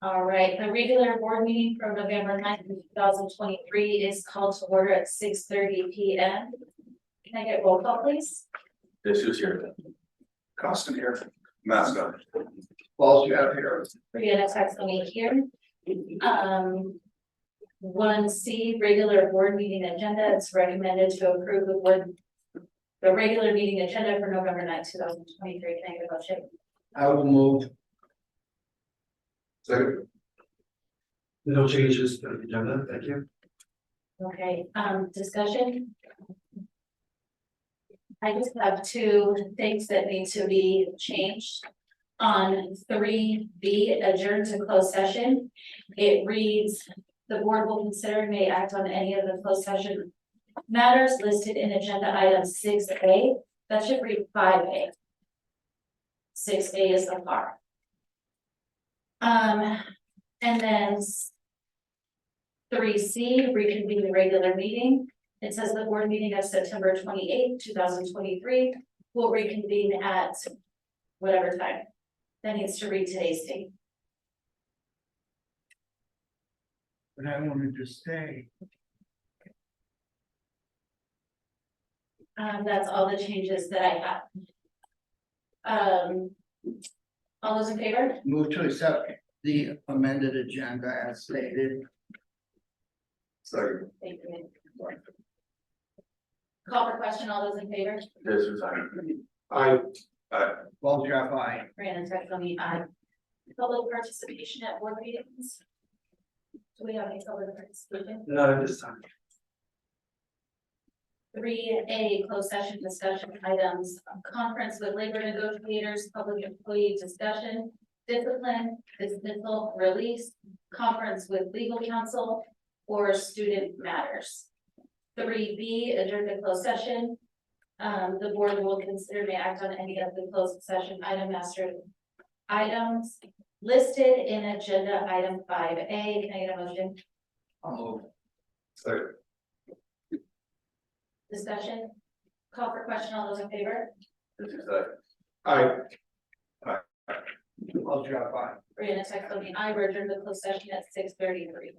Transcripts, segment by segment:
All right, the regular board meeting from November 9th, 2023 is called to order at 6:30 p.m. Can I get roll call, please? This is here. Costin here. Mascot. Balls you have here. Brianna Saxony here. 1C, regular board meeting agenda. It's recommended to approve the regular meeting agenda for November 9th, 2023. Can I get a motion? I will move. Second. No changes to the agenda, thank you. Okay, discussion. I just have two things that need to be changed. On 3B, adjourn to closed session, it reads, the board will consider and may act on any of the closed session matters listed in agenda item 6A. That should read 5A. 6A is the part. And then 3C, reconvene the regular meeting. It says the board meeting of September 28th, 2023 will reconvene at whatever time. That needs to read today's date. But I wanted to stay. That's all the changes that I have. All those in favor? Move to accept the amended agenda as stated. Second. Thank you. Call for question, all those in favor? This is I, Balls you have aye. Brandon Saxony, aye. Public participation at board meetings? Do we have any public participation? not at this time. 3A, closed session discussion items, conference with labor negotiators, public employee discussion, discipline, dismissal, release, conference with legal counsel, or student matters. 3B, adjourn to closed session. The board will consider may act on any of the closed session items listed in agenda item 5A. Can I get a motion? I'll move. Second. Discussion? Call for question, all those in favor? This is I. Balls you have aye. Brianna Saxony, I will adjourn the closed session at 6:33.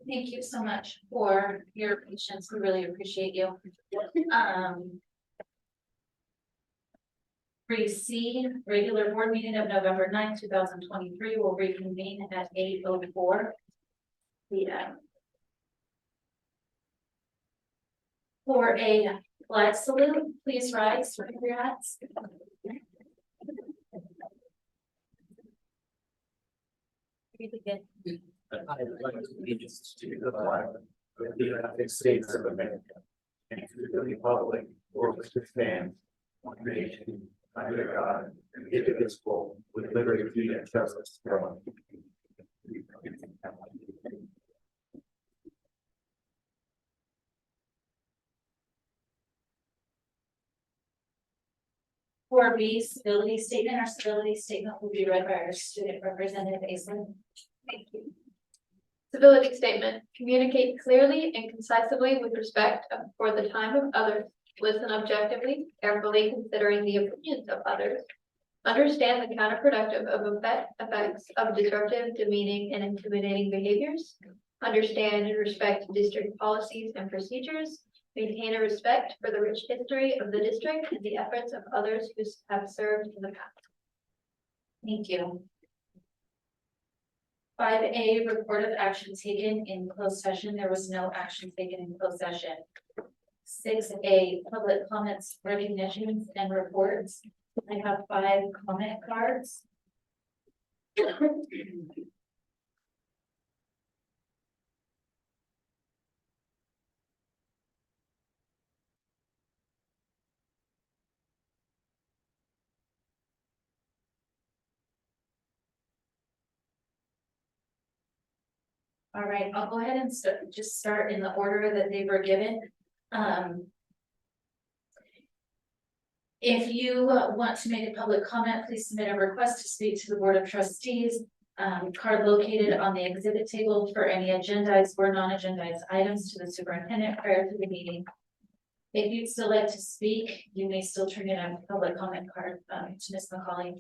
Thank you so much for your patience. We really appreciate you. 3C, regular board meeting of November 9th, 2023 will reconvene at 8:04 p.m. For a flag salute, please rise with your hats. Read again. I would like to allegiance to the flag of the United States of America and to the republic for which it stands, one nation, under God, indivisible, with liberty and justice for all. For B, civility statement. Our civility statement will be read by our student representative, Aislinn. Thank you. Civility statement: communicate clearly and concisely with respect for the time of others. Listen objectively, carefully considering the opinions of others. Understand the counterproductive effects of disruptive, demeaning, and intimidating behaviors. Understand and respect district policies and procedures. Maintain a respect for the rich history of the district and the efforts of others who have served in the past. Thank you. 5A, report of action taken in closed session. There was no action taken in closed session. 6A, public comments, recognitions, and reports. I have 5 comment cards. All right, I'll go ahead and start in the order that they were given. If you want to make a public comment, please submit a request to speak to the Board of Trustees. Card located on the exhibit table for any agendized or non-agendized items to the superintendent prior to the meeting. If you'd still like to speak, you may still turn in a public comment card to Ms. McCauley.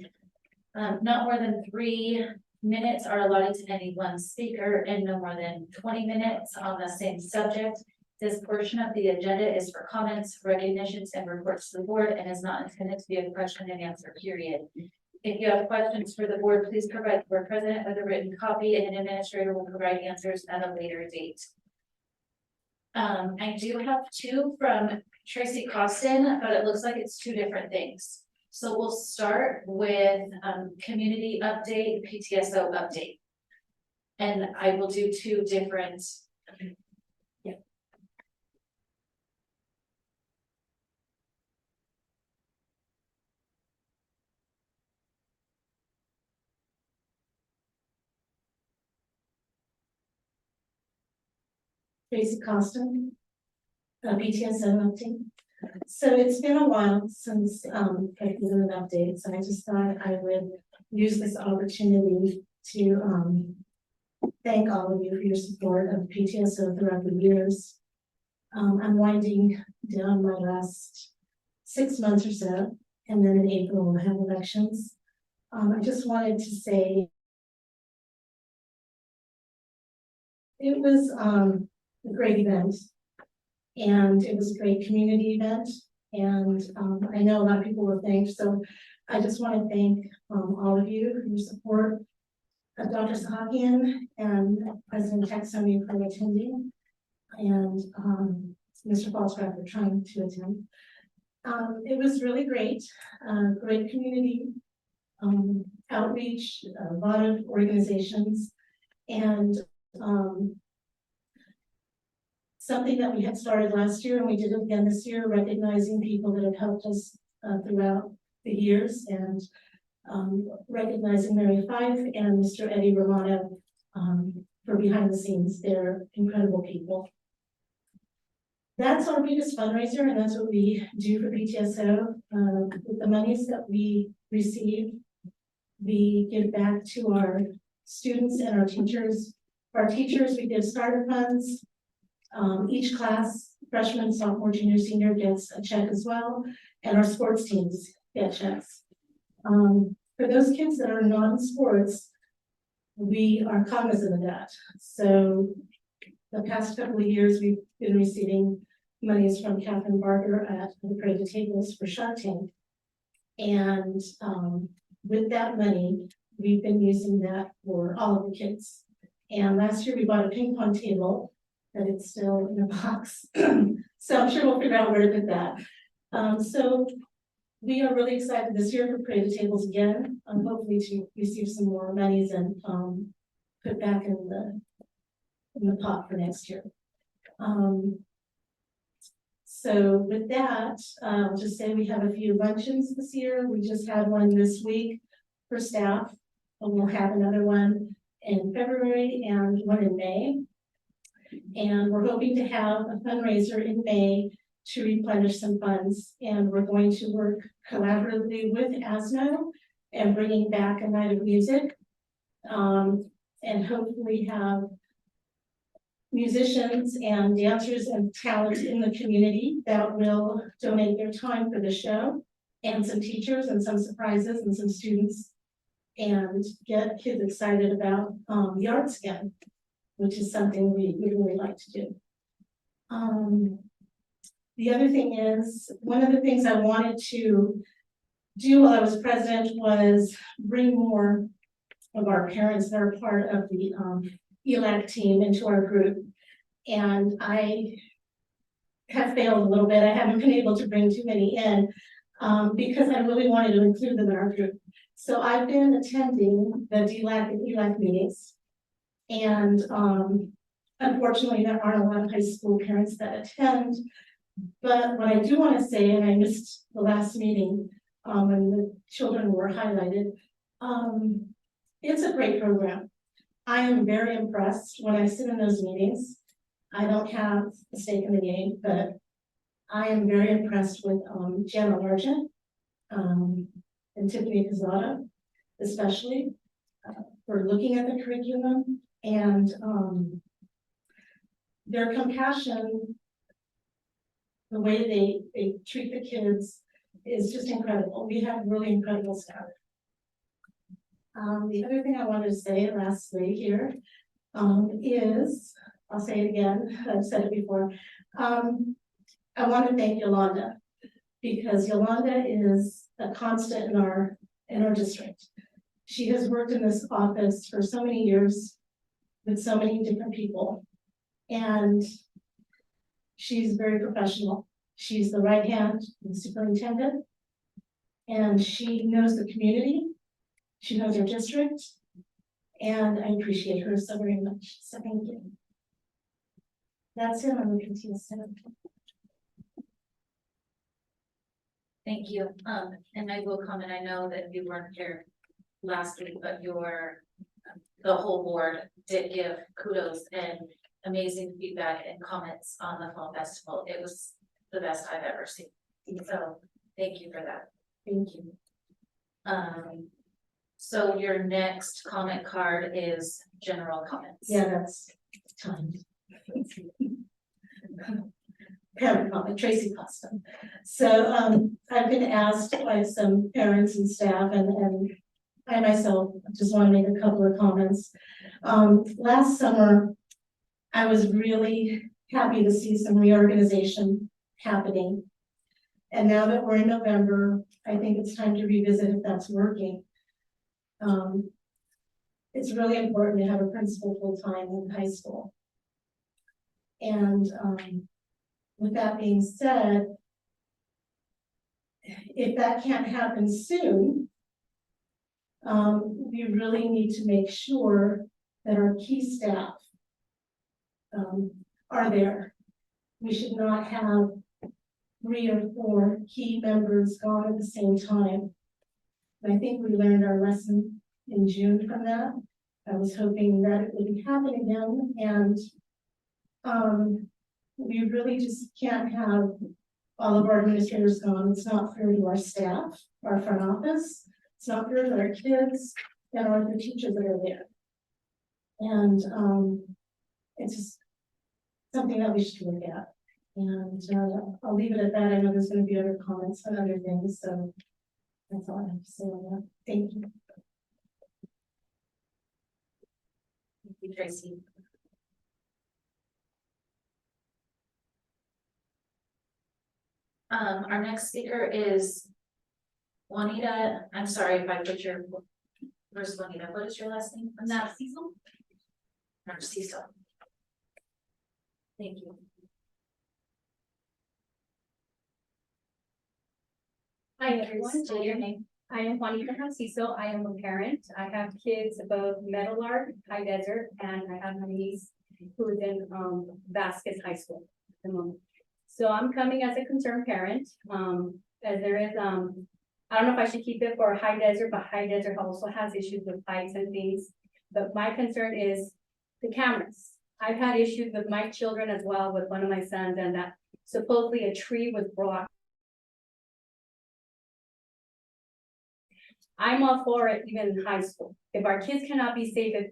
Not more than 3 minutes are allotted to any one speaker and no more than 20 minutes on the same subject. This portion of the agenda is for comments, recognitions, and reports to the board and is not intended to be a question and answer period. If you have questions for the board, please provide the board president with a written copy and an administrator will provide answers at a later date. I do have 2 from Tracy Costin, but it looks like it's 2 different things. So we'll start with community update, PTSO update. And I will do 2 different. Yeah. Tracy Costin, PTSO update. So it's been a while since I've given an update, so I just thought I would use this opportunity to thank all of you for your support of PTSO throughout the years. I'm winding down my last 6 months or so, and then in April we'll have elections. I just wanted to say it was a great event. And it was a great community event. And I know a lot of people were thanked. So I just want to thank all of you for your support. Dr. Sahakian and President Taxoni for attending. And Mr. Falscraft for trying to attend. It was really great. Great community outreach, a lot of organizations. And something that we had started last year and we did it again this year, recognizing people that have helped us throughout the years and recognizing Mary Fife and Mr. Eddie Romano for behind the scenes. They're incredible people. That's our biggest fundraiser and that's what we do for PTSO. With the monies that we receive, we give back to our students and our teachers. For our teachers, we give starter funds. Each class, freshman, sophomore, junior, senior gets a check as well, and our sports teams get checks. For those kids that are non-sports, we are cognizant of that. So the past couple of years, we've been receiving monies from Catherine Barker at the Creative Tables for Shark Tank. And with that money, we've been using that for all of the kids. And last year we bought a ping pong table, but it's still in a box. So I'm sure we'll figure out where to put that. So we are really excited this year for Creative Tables again, hopefully to receive some more monies and put back in the pot for next year. So with that, I'll just say we have a few luncheons this year. We just had one this week for staff. And we'll have another one in February and one in May. And we're hoping to have a fundraiser in May to replenish some funds. And we're going to work collaboratively with ASNO and bringing back a night of music. And hopefully have musicians and dancers and talent in the community that will donate their time for the show, and some teachers and some surprises and some students, and get kids excited about the arts again, which is something we really like to do. The other thing is, one of the things I wanted to do while I was president was bring more of our parents that are part of the ELAC team into our group. And I have failed a little bit. I haven't been able to bring too many in because I really wanted to include them in our group. So I've been attending the DLAC and ELAC meetings. And unfortunately, there aren't a lot of high school parents that attend. But what I do want to say, and I missed the last meeting when the children were highlighted, it's a great program. I am very impressed when I sit in those meetings. I don't have a stake in the game, but I am very impressed with Jana Largent and Tiffany Pizzata, especially for looking at the curriculum and their compassion, the way they treat the kids is just incredible. We have really incredible staff. The other thing I wanted to say lastly here is, I'll say it again, I've said it before. I want to thank Yolanda, because Yolanda is a constant in our district. She has worked in this office for so many years with so many different people, and she's very professional. She's the right hand of the superintendent, and she knows the community. She knows our district, and I appreciate her so very much. So thank you. That's it. I'm looking to you. Thank you. And I will comment, I know that you weren't here last week, but the whole board did give kudos and amazing feedback and comments on the fall festival. It was the best I've ever seen. So thank you for that. Thank you. So your next comment card is general comments. Yeah, that's time. Parent comment, Tracy Costa. So I've been asked by some parents and staff, and I myself just want to make a couple of comments. Last summer, I was really happy to see some reorganization happening. And now that we're in November, I think it's time to revisit if that's working. It's really important to have a principal full-time in high school. And with that being said, if that can't happen soon, we really need to make sure that our key staff are there. We should not have 3 or 4 key members gone at the same time. And I think we learned our lesson in June from that. I was hoping that it would be happening again, and we really just can't have all of our administrators gone. It's not fair to our staff, our front office. It's not fair to our kids and our other teachers that are there. And it's just something that we should look at. And I'll leave it at that. I know there's going to be other comments on other things, so that's all I have to say on that. Thank you. Thank you, Tracy. Our next speaker is Juanita, I'm sorry if I put your, where's Juanita, what is your last name? Narciso? Narciso. Thank you. Hi, everyone. State your name. I am Juanita Narciso. I am a parent. I have kids above Meadowlark, High Desert, and I have my niece who is in Vasquez High School at the moment. So I'm coming as a concerned parent, as there is, I don't know if I should keep it for High Desert, but High Desert also has issues with heights and things. But my concern is the cameras. I've had issues with my children as well, with one of my sons, and that supposedly a tree was brought. I'm all for it, even in high school. If our kids cannot be safe, if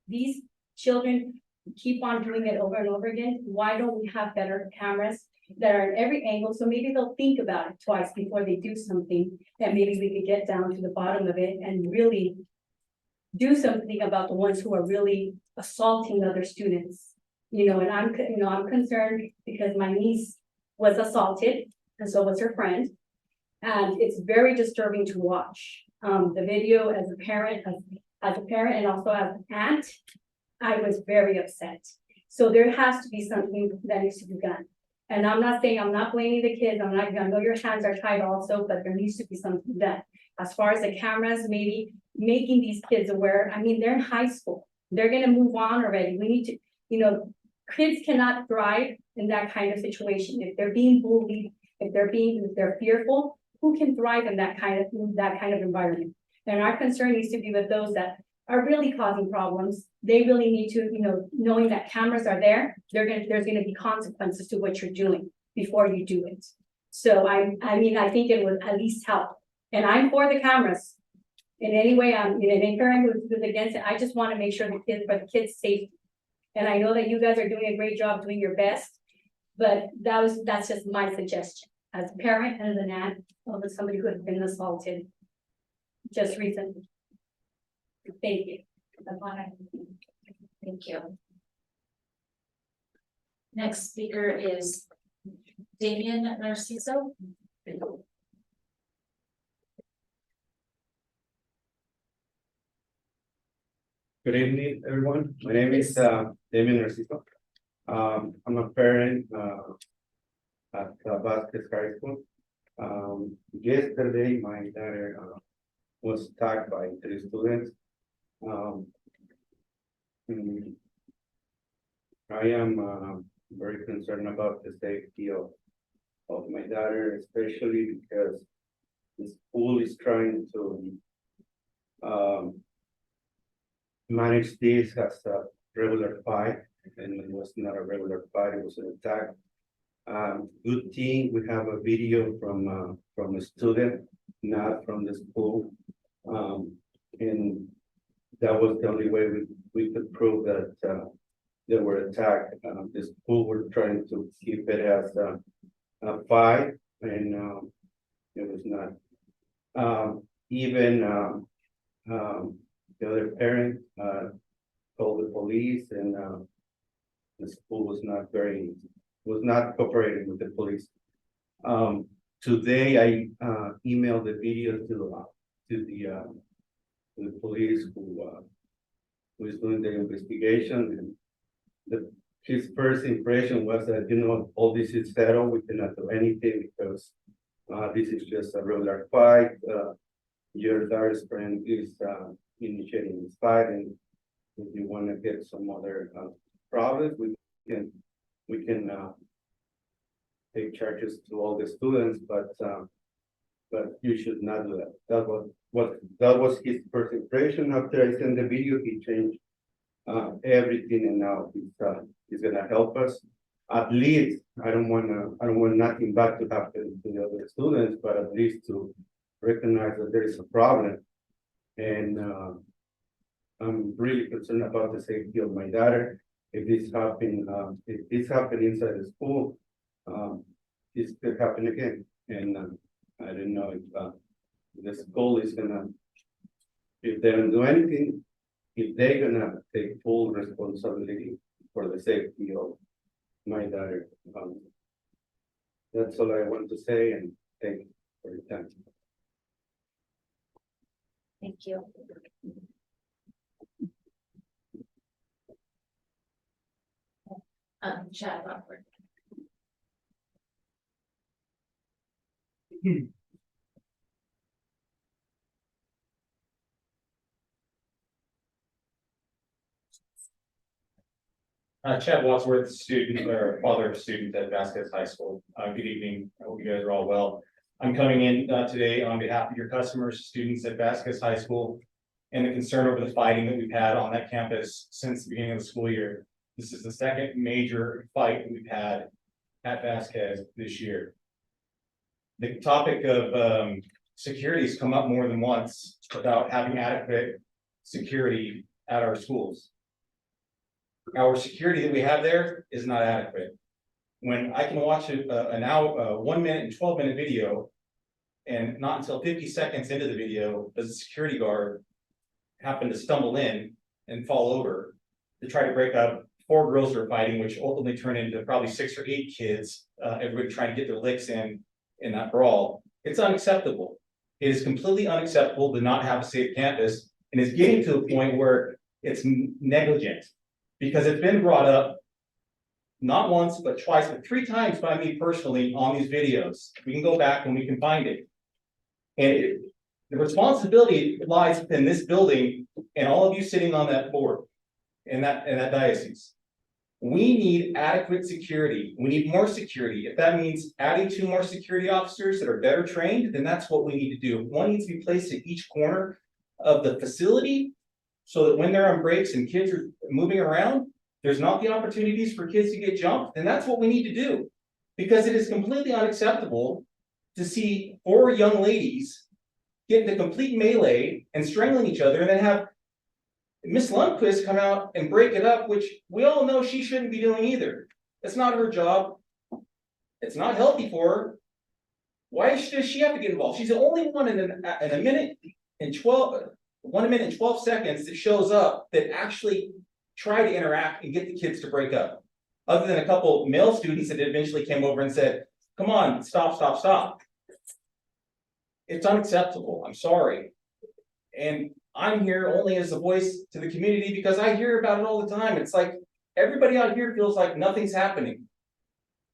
these children keep on doing it over and over again, why don't we have better cameras that are at every angle? So maybe they'll think about it twice before they do something, that maybe we could get down to the bottom of it and really do something about the ones who are really assaulting other students. You know, and I'm concerned because my niece was assaulted and so was her friend. And it's very disturbing to watch. The video as a parent and also as an aunt, I was very upset. So there has to be something that needs to be done. And I'm not saying, I'm not blaming the kids, I know your hands are tied also, but there needs to be something done. As far as the cameras, maybe making these kids aware, I mean, they're in high school. They're gonna move on already. We need to, kids cannot thrive in that kind of situation. If they're being bullied, if they're fearful, who can thrive in that kind of environment? And our concern needs to be with those that are really causing problems. They really need to, knowing that cameras are there, there's gonna be consequences to what you're doing before you do it. So I think it would at least help. And I'm for the cameras. In any way, I'm, anything who's against it. I just want to make sure for the kids' safety. And I know that you guys are doing a great job doing your best, but that's just my suggestion as a parent and as an aunt of somebody who has been assaulted just recently. Thank you. That's all I have. Thank you. Next speaker is Damian Narciso. Good evening, everyone. My name is Damien Narciso. I'm a parent at Vasquez High School. Yesterday, my daughter was attacked by 3 students. I am very concerned about the safety of my daughter, especially because the school is trying to manage this as a regular fight, and it was not a regular fight, it was an attack. Good thing we have a video from a student, not from the school. And that was the only way we could prove that they were attacked. The school were trying to keep it as a fight, and it was not. Even the other parent called the police, and the school was not cooperating with the police. Today I emailed the video to the police who is doing the investigation, and his first impression was that all this is settled, we cannot do anything because this is just a regular fight. Your daughter's friend is initiating this fight, and if you want to get some other problems, we can take charges to all the students, but you should not do that. That was his first impression. After I sent the video, he changed everything, and now he's gonna help us. At least I don't want nothing bad to happen to the other students, but at least to recognize that there is a problem. And I'm really concerned about the safety of my daughter. If this happened inside the school, this could happen again. And I don't know if the school is gonna, if they don't do anything, if they're gonna take full responsibility for the safety of my daughter. That's all I wanted to say, and thank you for your time. Thank you. Chad Rockford. Chad Wadsworth, student or father of student at Vasquez High School. Good evening. I hope you guys are all well. I'm coming in today on behalf of your customers, students at Vasquez High School, and the concern over the fighting that we've had on that campus since the beginning of the school year. This is the second major fight that we've had at Vasquez this year. The topic of security has come up more than once about having adequate security at our schools. Our security that we have there is not adequate. When I can watch a 1 minute and 12-minute video, and not until 50 seconds into the video does the security guard happen to stumble in and fall over to try to break up 4 girls who are fighting, which ultimately turned into probably 6 or 8 kids, everybody trying to get their licks in that brawl. It's unacceptable. It is completely unacceptable to not have a safe campus, and it's getting to a point where it's negligent. Because it's been brought up not once, but twice, but 3 times by me personally on these videos. We can go back and we can find it. And the responsibility lies within this building and all of you sitting on that board in that diocese. We need adequate security. We need more security. If that means adding 2 more security officers that are better trained, then that's what we need to do. One needs to be placed at each corner of the facility, so that when they're on breaks and kids are moving around, there's not the opportunities for kids to get jumped, and that's what we need to do. Because it is completely unacceptable to see 4 young ladies get into complete melee and strangling each other, and then have Miss Lundquist come out and break it up, which we all know she shouldn't be doing either. It's not her job. It's not healthy for her. Why does she have to get involved? She's the only one in a minute and 1 minute and 12 seconds that shows up that actually try to interact and get the kids to break up. Other than a couple male students that eventually came over and said, come on, stop. It's unacceptable. I'm sorry. And I'm here only as a voice to the community because I hear about it all the time. It's like everybody out here feels like nothing's happening.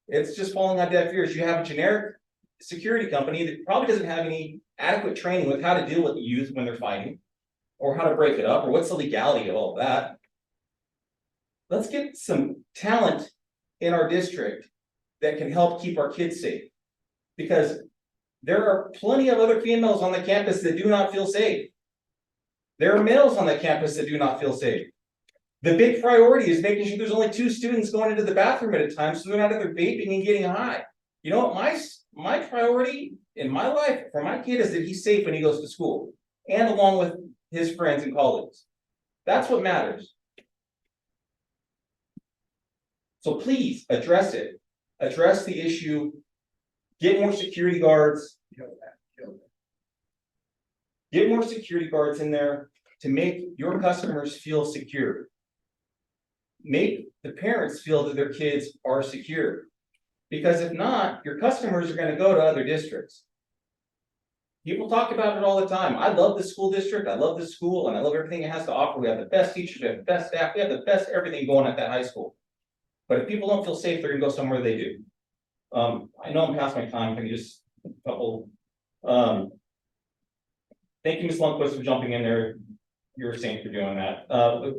It's just falling on deaf ears. You have a generic security company that probably doesn't have any adequate training with how to deal with youth when they're fighting, or how to break it up, or what's the legality of all of that. Let's get some talent in our district that can help keep our kids safe. Because there are plenty of other females on the campus that do not feel safe. There are males on the campus that do not feel safe. The big priority is making sure there's only 2 students going into the bathroom at a time, so they're not out there vaping and getting high. You know what, my priority in my life for my kid is that he's safe when he goes to school, and along with his friends and colleagues. That's what matters. So please address it. Address the issue. Get more security guards. Get more security guards in there to make your customers feel secure. Make the parents feel that their kids are secure. Because if not, your customers are going to go to other districts. People talk about it all the time. I love the school district, I love the school, and I love everything it has to offer. We have the best teachers, we have the best staff, we have the best everything going at that high school. But if people don't feel safe, they're gonna go somewhere they do. I know I'm past my time, can you just a couple. Thank you, Ms. Lundquist, for jumping in there. You're a saint for doing that.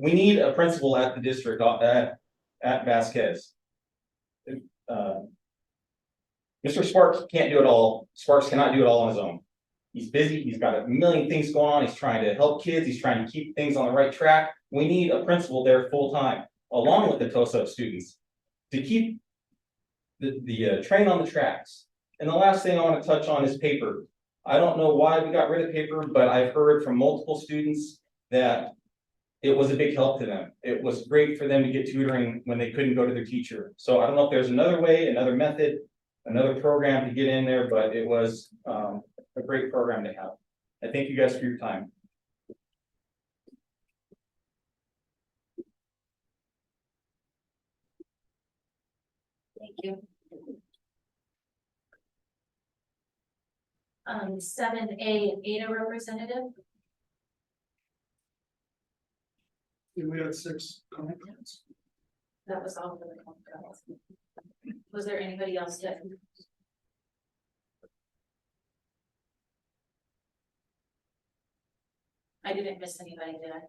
We need a principal at the district at Vasquez. Mr. Sparks can't do it all. Sparks cannot do it all on his own. He's busy, he's got a million things going on, he's trying to help kids, he's trying to keep things on the right track. We need a principal there full-time, along with the TOSA students, to keep the train on the tracks. And the last thing I want to touch on is paper. I don't know why we got rid of paper, but I've heard from multiple students that it was a big help to them. It was great for them to get tutoring when they couldn't go to their teacher. So I don't know if there's another way, another method, another program to get in there, but it was a great program to have. I thank you guys for your time. Thank you. 7A Ada representative. We had 6 comments. That was all for the conference. Was there anybody else yet? I didn't miss anybody, did I?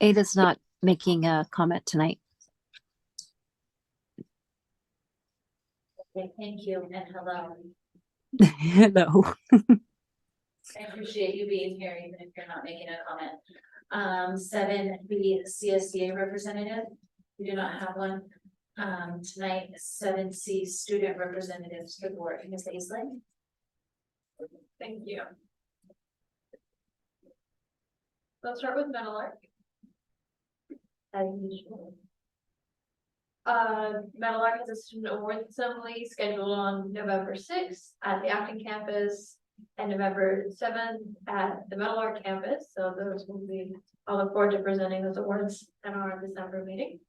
Ada's not making a comment tonight. Okay, thank you and hello. Hello. I appreciate you being here, even if you're not making a comment. 7B CSDA representative, we do not have one. Tonight, 7C student representatives to the board, Ms. Aisley. Thank you. Let's start with Meadowlark. As usual. Meadowlark has a student awards assembly scheduled on November 6th at the Acton campus and November 7th at the Meadowlark campus. So those will be, I'll look forward to presenting those awards at our December meeting.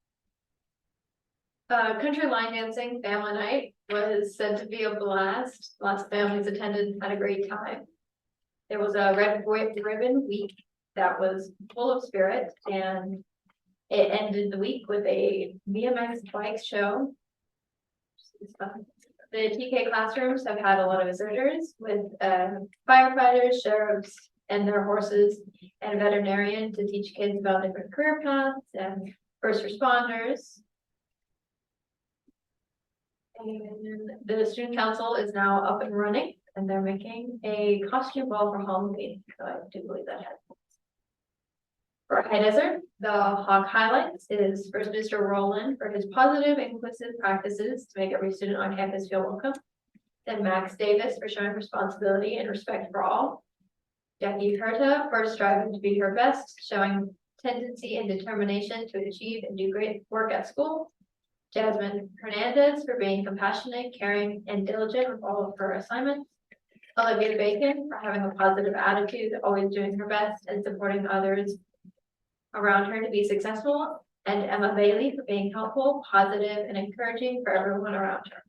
Country line dancing family night was said to be a blast. Lots of families attended and had a great time. There was a red ribbon week that was full of spirit, and it ended the week with a BMX bike show. The TK classrooms have had a lot of visitors with firefighters, sheriffs, and their horses, and a veterinarian to teach kids about different career paths and first responders. And the student council is now up and running, and they're making a costume ball for Halloween. So I do believe that happens. For High Desert, the Hawk highlights is first Mr. Rowland for his positive, inclusive practices to make every student on campus feel welcome. Then Max Davis for showing responsibility and respect for all. Jackie Herta for striving to be her best, showing tendency and determination to achieve and do great work at school. Jasmine Hernandez for being compassionate, caring, and diligent with all of her assignments. Olivia Bacon for having a positive attitude, always doing her best and supporting others around her to be successful. And Emma Bailey for being helpful, positive, and encouraging for everyone around her.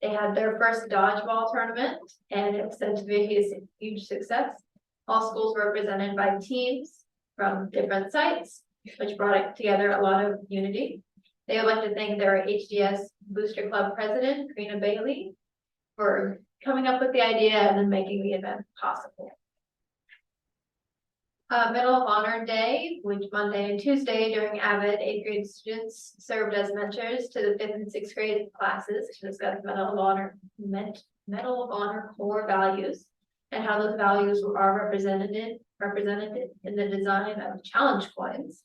They had their first dodgeball tournament, and it was said to be a huge success. All schools were represented by teams from different sites, which brought together a lot of unity. They would like to thank their HDS Booster Club president, Karina Bailey, for coming up with the idea and then making the event possible. Medal of Honor Day, which Monday and Tuesday during AVID 8th grade students served as mentors to the 5th and 6th grade classes to discuss Medal of Honor core values and how those values are represented in the design of challenge coins.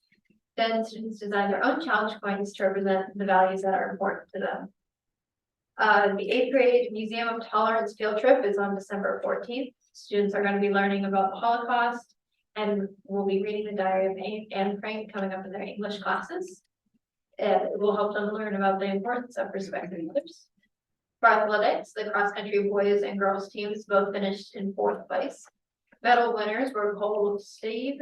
Then students design their own challenge coins to represent the values that are important to them. The 8th grade Museum of Tolerance field trip is on December 14th. Students are going to be learning about the Holocaust and will be reading the Diary of Anne Frank coming up in their English classes. It will help them learn about the importance of respecting others. For athletics, the cross-country boys and girls teams both finished in 4th place. Medal winners were Cole Steve,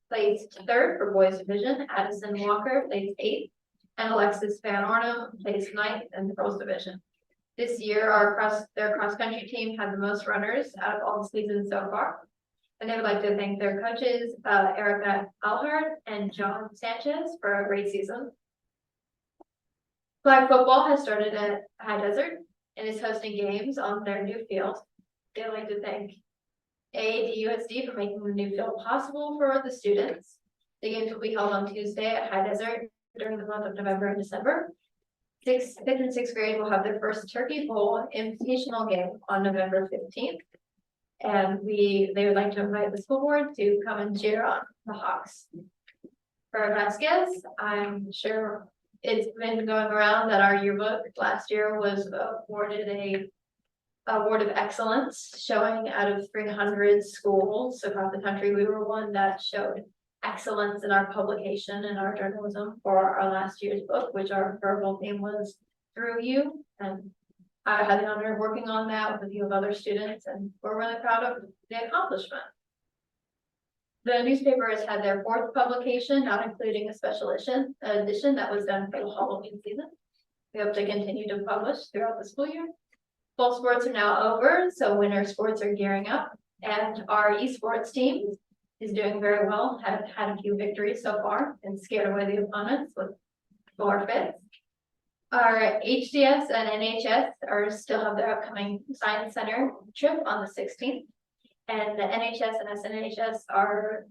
placed 3rd for boys division, Addison Walker placed 8th, and Alexis Van Arnhem placed 9th in the girls division. This year, their cross-country team had the most runners out of all the seasons so far. And they would like to thank their coaches, Erica Alhart and John Sanchez, for a great season. Flag football has started at High Desert and is hosting games on their new field. They'd like to thank AADUSD for making the new field possible for the students. The games will be held on Tuesday at High Desert during the month of November and December. 5th and 6th grade will have their first Turkey Bowl invitational game on November 15th. And they would like to invite the school board to come and cheer on the Hawks. For Vasquez, I'm sure it's been going around that our yearbook last year was awarded a award of excellence, showing out of 300 schools across the country. We were one that showed excellence in our publication and our journalism for our last year's book, which our verbal theme was Through You. And I had the honor of working on that with a few of other students, and we're really proud of the accomplishment. The newspaper has had their 4th publication, not including a special edition that was done for the Halloween season. We hope to continue to publish throughout the school year. Fall sports are now over, so winter sports are gearing up, and our esports team is doing very well, have had a few victories so far and scared away the opponents with forfeits. Our HDS and NHS are still have their upcoming science center trip on the 16th. And the NHS and SNHS are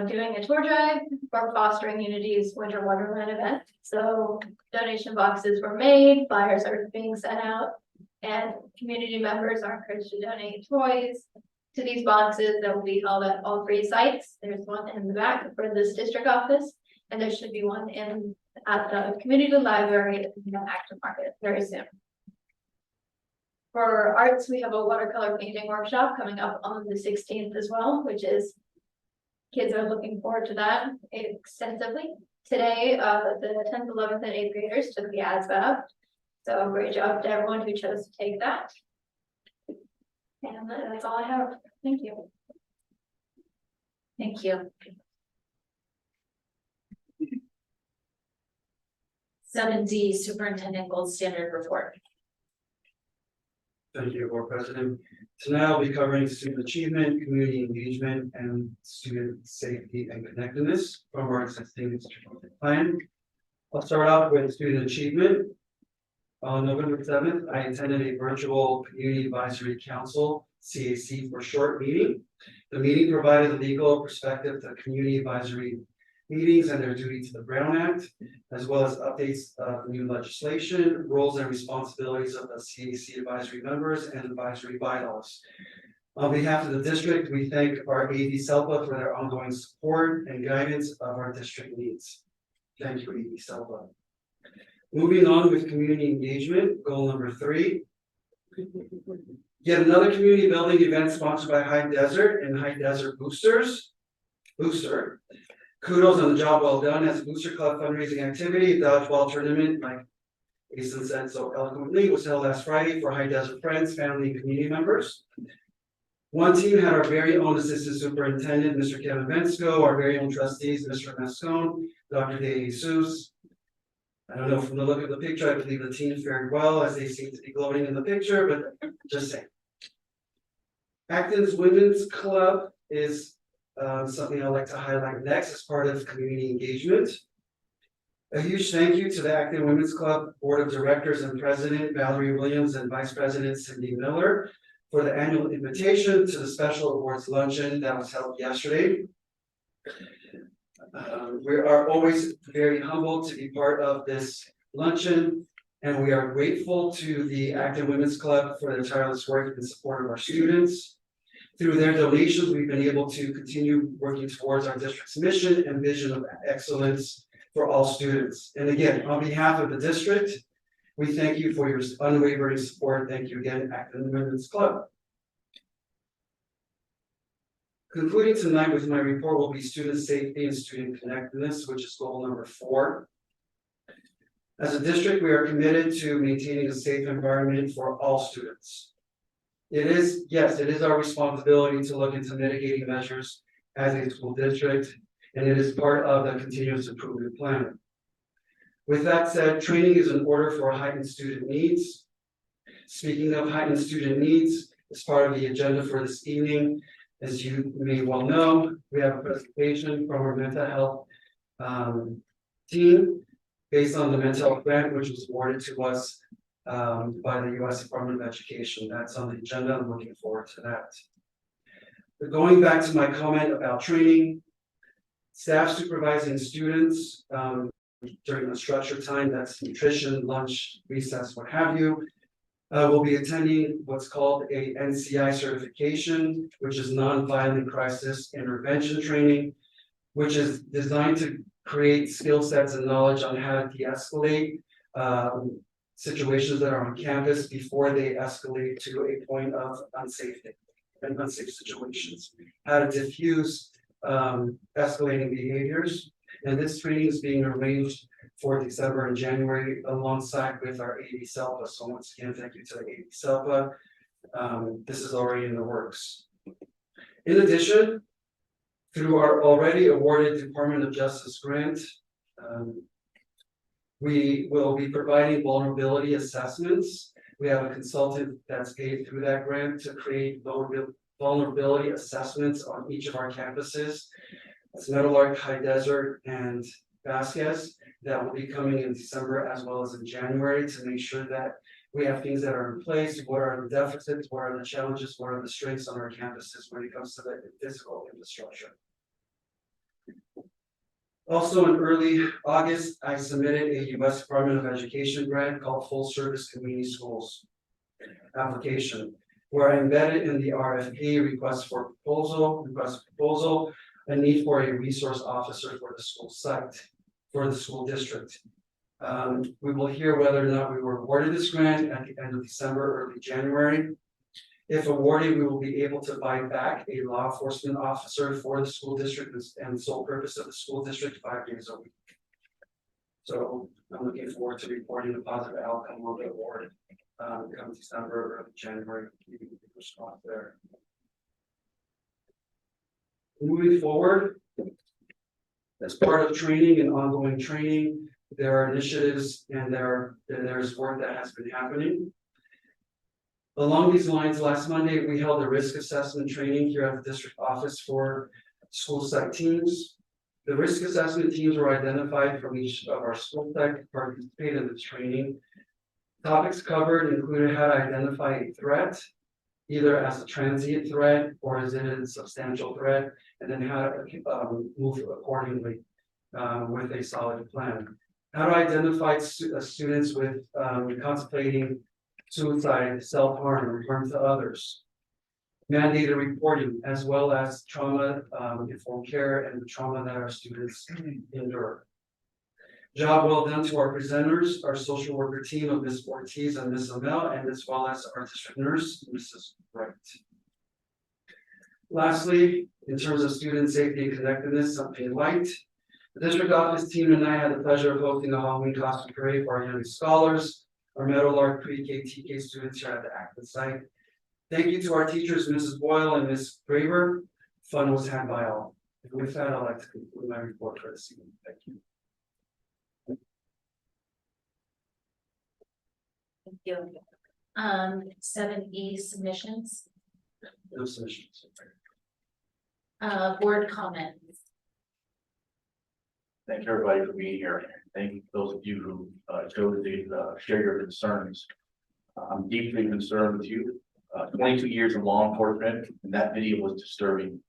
doing a tour drive for Fostering Unity's Winter Wonderland event. So donation boxes were made, flyers are being sent out, and community members are encouraged to donate toys to these boxes that will be held at all 3 sites. There's one in the back for this district office, and there should be one at the community library in the Acton Market very soon. For arts, we have a watercolor painting workshop coming up on the 16th as well, which is kids are looking forward to that extensively. Today, the 10th, 11th, and 8th graders took the ASVAB. So great job to everyone who chose to take that. And that's all I have. Thank you. Thank you. 7D Superintendent Gold Standard Report. Thank you, Board President. Tonight I'll be covering student achievement, community engagement, and student safety and connectedness from our existing strategic plan. I'll start off with student achievement. On November 7th, I attended a virtual Community Advisory Council, CAC for short meeting. The meeting provided a legal perspective to community advisory meetings and their duty to the Brown Act, as well as updates of new legislation, roles and responsibilities of the CAC advisory members, and advisory bylaws. On behalf of the district, we thank our AD SELPA for their ongoing support and guidance of our district needs. Thank you, AD SELPA. Moving on with community engagement, goal number 3. Yet another community building event sponsored by High Desert and High Desert Booster. Kudos on the job well done as a Booster Club fundraising activity. Dodgeball tournament, like Jason said so eloquently, was held last Friday for High Desert friends, family, and community members. One team had our very own assistant superintendent, Mr. Kevin Vensko, our very own trustees, Mr. Mascone, Dr. De Jesus. I don't know, from the look of the picture, I believe the team fared well as they seem to be gloating in the picture, but just saying. Acton's Women's Club is something I'd like to highlight next as part of community engagement. A huge thank you to the Acton Women's Club Board of Directors and President Valerie Williams and Vice President Cindy Miller for the annual invitation to the special awards luncheon that was held yesterday. We are always very humbled to be part of this luncheon, and we are grateful to the Acton Women's Club for their tireless work in support of our students. Through their donations, we've been able to continue working towards our district's mission and vision of excellence for all students. And again, on behalf of the district, we thank you for your unwavering support. Thank you again, Acton Women's Club. Concluding tonight with my report will be student safety and student connectedness, which is goal number 4. As a district, we are committed to maintaining a safe environment for all students. It is our responsibility to look into mitigating measures as a school district, and it is part of the continuous improvement plan. With that said, training is in order for heightened student needs. Speaking of heightened student needs, as part of the agenda for this evening, as you may well know, we have a presentation from our mental health team based on the mental health grant, which was awarded to us by the U.S. Department of Education. That's on the agenda. I'm looking forward to that. But going back to my comment about training, staff supervising students during the structured time, that's nutrition, lunch, recess, what have you, will be attending what's called a NCI certification, which is nonviolent crisis intervention training, which is designed to create skill sets and knowledge on how to de-escalate situations that are on campus before they escalate to a point of unsafe situations, how to diffuse escalating behaviors. And this training is being arranged for December and January alongside with our AD SELPA. So once again, thank you to the AD SELPA. This is already in the works. In addition, through our already awarded Department of Justice grant, we will be providing vulnerability assessments We have a consultant that's paid through that grant to create vulnerability assessments on each of our campuses. It's Meadowlark, High Desert, and Vasquez that will be coming in December as well as in January to make sure that we have things that are in place. What are the deficits? What are the challenges? What are the strengths on our campuses when it comes to the physical infrastructure? Also in early August, I submitted a U.S. Department of Education grant called Full Service Community Schools application, where I embedded in the RFP request for proposal, a need for a resource officer for the school site, for the school district. We will hear whether or not we were awarded this grant at the end of December, early January. If awarded, we will be able to buy back a law enforcement officer for the school district and the sole purpose of the school district 5 days a week. So I'm looking forward to reporting the positive outcome of the award come December or January. Response there. Moving forward, as part of training and ongoing training, there are initiatives and there's work that has been happening. Along these lines, last Monday, we held a risk assessment training here at the district office for school site teams. The risk assessment teams were identified from each of our school site to participate in this training. Topics covered included how to identify a threat, either as a transient threat or is it a substantial threat, and then how to move accordingly with a solid plan. How to identify students with contemplating suicide, self-harm, or harm to others. Mandated reporting, as well as trauma informed care and the trauma that our students endure. Job well done to our presenters, our social worker team of Ms. Ortiz and Ms. Amel, and as well as our district nurse, Mrs. Wright. Lastly, in terms of student safety and connectedness, something light. The district office team and I had the pleasure of hosting a Halloween costume parade for our young scholars, our Meadowlark pre-K TK students here at the Acton site. Thank you to our teachers, Mrs. Boyle and Ms. Graver. Fun was had by all. And with that, I'd like to conclude my report for this evening. Thank you. Thank you. 7E submissions, No submissions. board comments. Thank everybody for being here. Thank those of you who chose to share your concerns. I'm deeply concerned with you. 22 years in law enforcement, and that video was disturbing.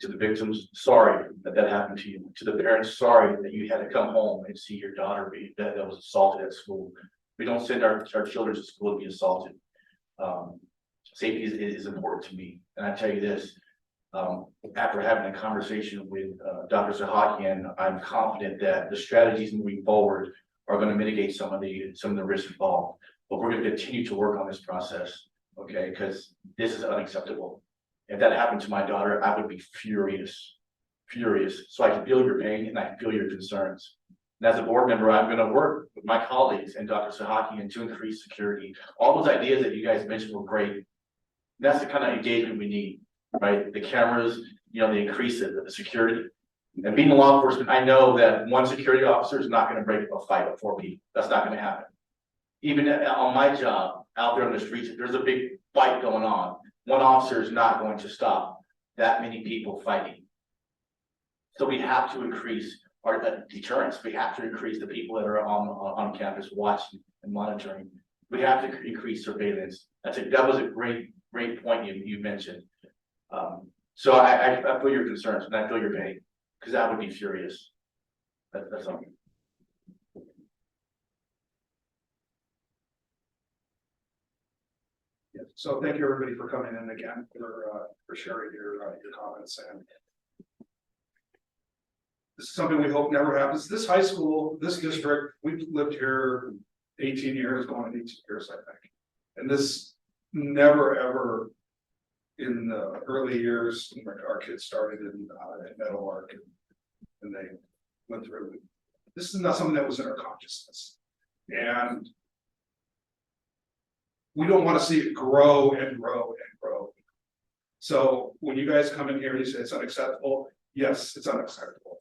To the victims, sorry that happened to you. To the parents, sorry that you had to come home and see your daughter that was assaulted at school. We don't send our children to school to be assaulted. Safety is important to me, and I tell you this. After having a conversation with Dr. Zahakian, I'm confident that the strategies moving forward are going to mitigate some of the risks involved. But we're going to continue to work on this process, okay? Because this is unacceptable. If that happened to my daughter, I would be furious. So I can feel your pain and I feel your concerns. And as a board member, I'm going to work with my colleagues and Dr. Zahakian to increase security. All those ideas that you guys mentioned were great. And that's the kind of engagement we need. Right, the cameras, the increase of the security, and being a law enforcement, I know that one security officer is not going to break a fight of 4 people. That's not going to happen. Even on my job out there on the streets, if there's a big fight going on, one officer is not going to stop that many people fighting. So we have to increase our deterrence. We have to increase the people that are on campus watching and monitoring. We have to increase surveillance. That was a great point you mentioned. So I feel your concerns and I feel your pain, because I would be furious. That's all. Yeah. So thank you everybody for coming in again, for sharing your comments. And this is something we hope never happens. This high school, this district, we've lived here 18 years, going on 18 years, I think. And this never ever, in the early years, when our kids started in Meadowlark and they went through it. This is not something that was in our consciousness. And we don't want to see it grow and grow and grow. So when you guys come in here and you say it's unacceptable, yes, it's unacceptable.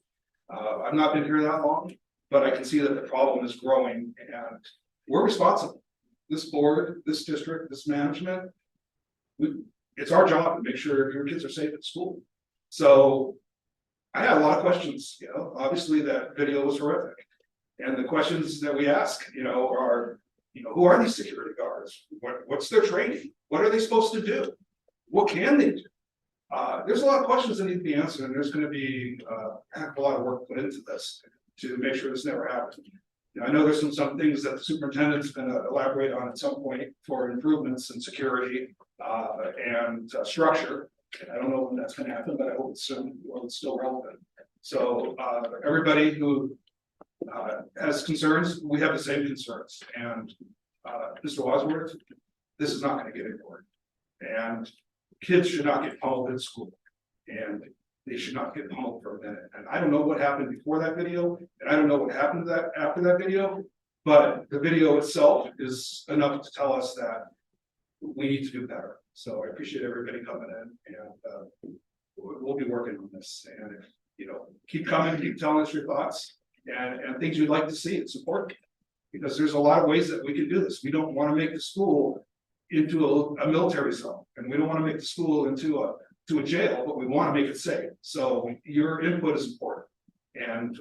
I've not been here that long, but I can see that the problem is growing and we're responsible. this board, this district, this management. It's our job to make sure your kids are safe at school. So I had a lot of questions, obviously that video was horrific. And the questions that we ask, are, who are these security guards? What's their training? What are they supposed to do? What can they do? There's a lot of questions that need to be answered, and there's gonna be a heck of a lot of work put into this to make sure this never happens. I know there's some things that the superintendent's gonna elaborate on at some point for improvements in security and structure. And I don't know when that's gonna happen, but I hope it's soon, while it's still relevant. So everybody who has concerns, we have the same concerns, and Mr. Wadsworth, this is not gonna get ignored. And kids should not get pummeled in school, and they should not get pummeled for a minute. And I don't know what happened before that video, and I don't know what happened to that after that video, but the video itself is enough to tell us that we need to do better. So I appreciate everybody coming in, and we'll be working on this. And if, keep coming, keep telling us your thoughts and things you'd like to see. It's important because there's a lot of ways that we can do this. We don't want to make the school into a military zone, and we don't want to make the school into a jail, but we want to make it safe. So your input is important. And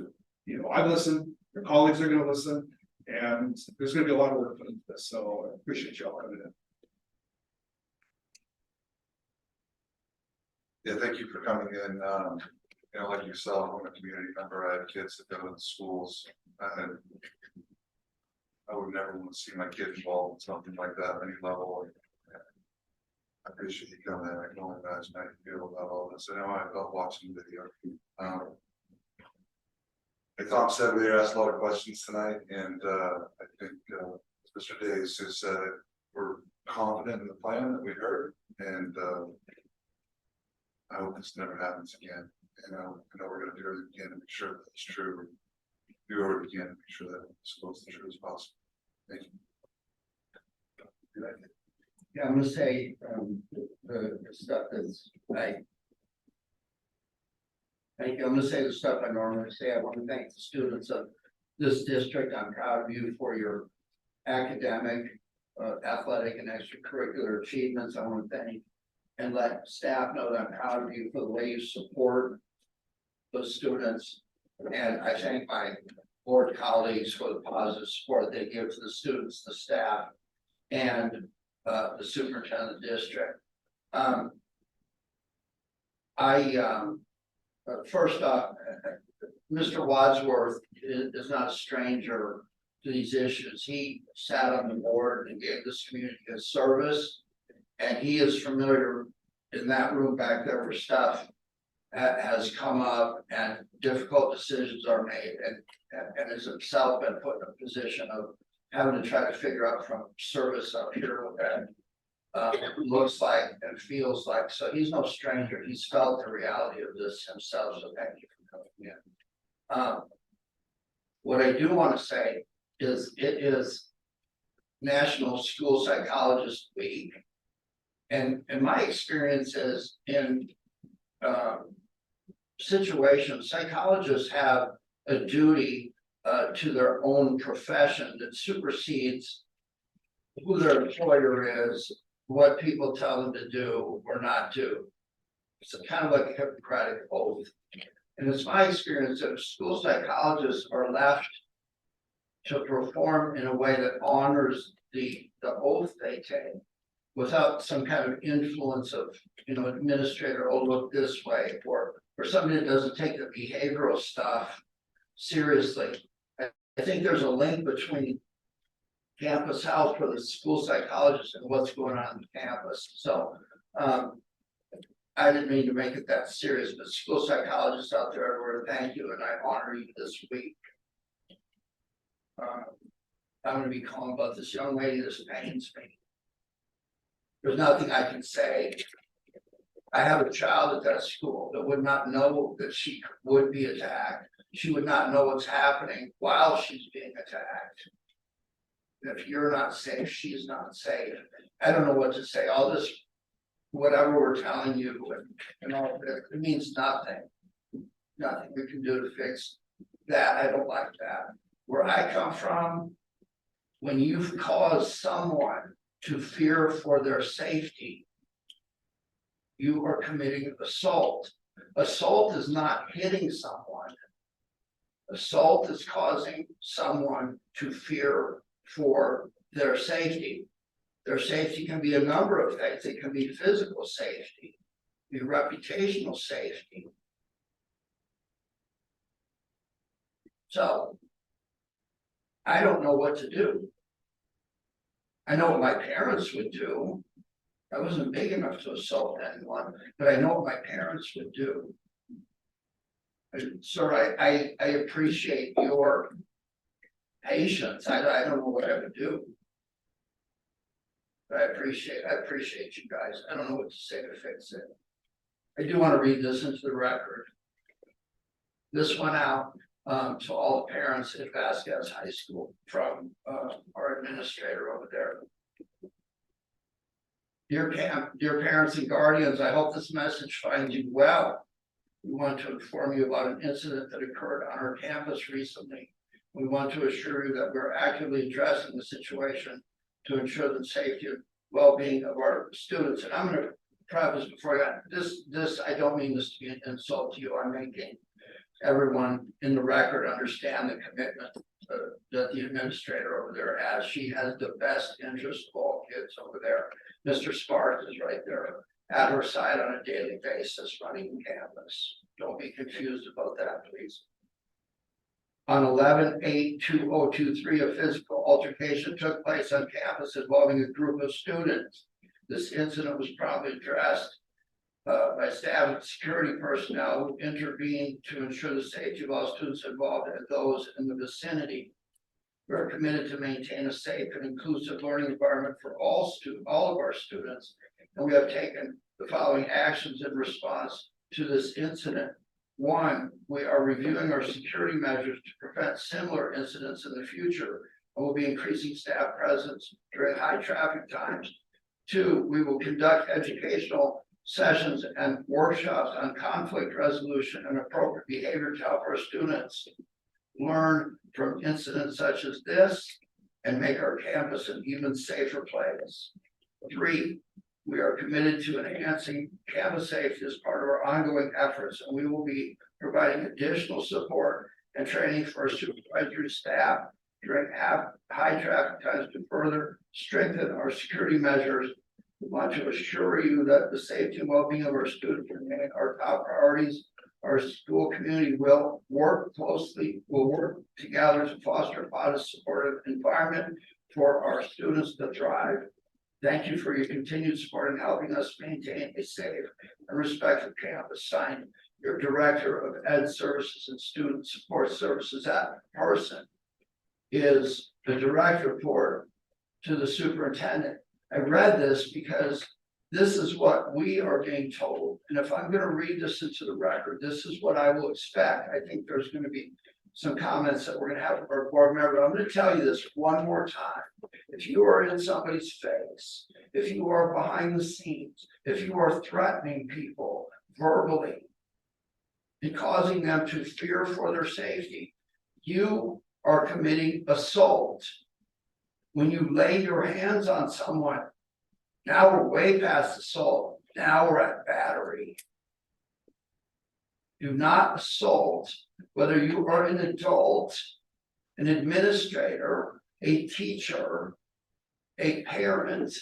I've listened, your colleagues are going to listen, and there's going to be a lot of work put into this. So I appreciate y'all coming in. Yeah, thank you for coming in. Like yourself, I'm a community member. I have kids that go to the schools. I would never want to see my kid involved in something like that at any level. I appreciate you coming in. I can only imagine how you feel about all this. I know I felt watching the video. Like Tom said, we asked a lot of questions tonight, and I think Mr. Days has said it. We're confident in the plan that we heard, and I hope this never happens again. I know we're going to do everything we can to make sure that it's true. Do everything we can to make sure that it's as close to true as possible. Thank you. Yeah, I'm gonna say, the stuff that's, thank you, I'm gonna say the stuff I normally say. I want to thank the students of this district. I'm proud of you for your academic, athletic and extracurricular achievements. I want to thank and let staff know that I'm proud of you for the way you support those students. And I thank my board colleagues for the positive support they give to the students, the staff, and the superintendent of the district. First off, Mr. Wadsworth is not a stranger to these issues. He sat on the board and gave this community a service, and he is familiar in that room back there where stuff has come up and difficult decisions are made, and has himself been put in a position of having to try to figure out from service up here what that looks like and feels like. So he's no stranger. He's felt the reality of this himself. So thank you for coming in. What I do want to say is it is National School Psychologist Week. And my experience is in situations, psychologists have a duty to their own profession that supersedes who their employer is, what people tell them to do or not do. It's kind of like a Hippocratic oath. And it's my experience that school psychologists are left to perform in a way that honors the oath they take, without some kind of influence of, administrator, oh, look this way, or somebody that doesn't take the behavioral stuff seriously. I think there's a link between campus health for the school psychologist and what's going on the campus. So I didn't mean to make it that serious, but school psychologists out there everywhere, thank you, and I honor you this week. I'm going to be calling about this young lady. This pains me. There's nothing I can say. I have a child at that school that would not know that she would be attacked. She would not know what's happening while she's being attacked. If you're not safe, she's not safe. I don't know what to say. All this, whatever we're telling you, and all of it means nothing. Nothing we can do to fix that. I don't like that. Where I come from, when you've caused someone to fear for their safety, you are committing assault. Assault is not hitting someone. Assault is causing someone to fear for their safety. Their safety can be a number of things. It can be physical safety, be reputational safety. So I don't know what to do. I know what my parents would do. I wasn't big enough to assault anyone, but I know what my parents would do. Sir, I appreciate your patience. I don't know what I would do. But I appreciate you guys. I don't know what to say to fix it. I do want to read this into the record. This went out to all the parents at Vasquez High School from our administrator over there. Dear parents and guardians, I hope this message finds you well. We want to inform you about an incident that occurred on our campus recently. We want to assure you that we're actively addressing the situation to ensure the safety and well-being of our students. And I'm going to preface before I got this, I don't mean this to be an insult to you. I'm making everyone in the record understand the commitment that the administrator over there has. She has the best interest of all kids over there. Mr. Sparks is right there at her side on a daily basis running campus. Don't be confused about that, please. On 11/8/2023, a physical altercation took place on campus involving a group of students. This incident was promptly addressed by staff and security personnel who intervened to ensure the safety of all students involved and those in the vicinity. We're committed to maintain a safe and inclusive learning environment for all of our students, and we have taken the following actions in response to this incident. One, we are reviewing our security measures to prevent similar incidents in the future, and will be increasing staff presence during high traffic times. Two, we will conduct educational sessions and workshops on conflict resolution and appropriate behavior to help our students learn from incidents such as this and make our campus an even safer place. Three, we are committed to enhancing campus safety as part of our ongoing efforts, and we will be providing additional support and training for our supervisory staff during high traffic times to further strengthen our security measures. We want to assure you that the safety and well-being of our students remain our top priorities. Our school community will work together to foster a positive, supportive environment for our students to thrive. Thank you for your continued support in helping us maintain a safe and respectful campus. Signed, your Director of Ed Services and Student Support Services. That person is the direct report to the superintendent. I read this because this is what we are being told. And if I'm going to read this into the record, this is what I will expect. I think there's going to be some comments that we're going to have from our board member. I'm going to tell you this one more time. If you are in somebody's face, if you are behind the scenes, if you are threatening people verbally and causing them to fear for their safety, you are committing assault. When you lay your hands on someone, now we're way past assault. Now we're at battery. Do not assault, whether you are an adult, an administrator, a teacher, a parent,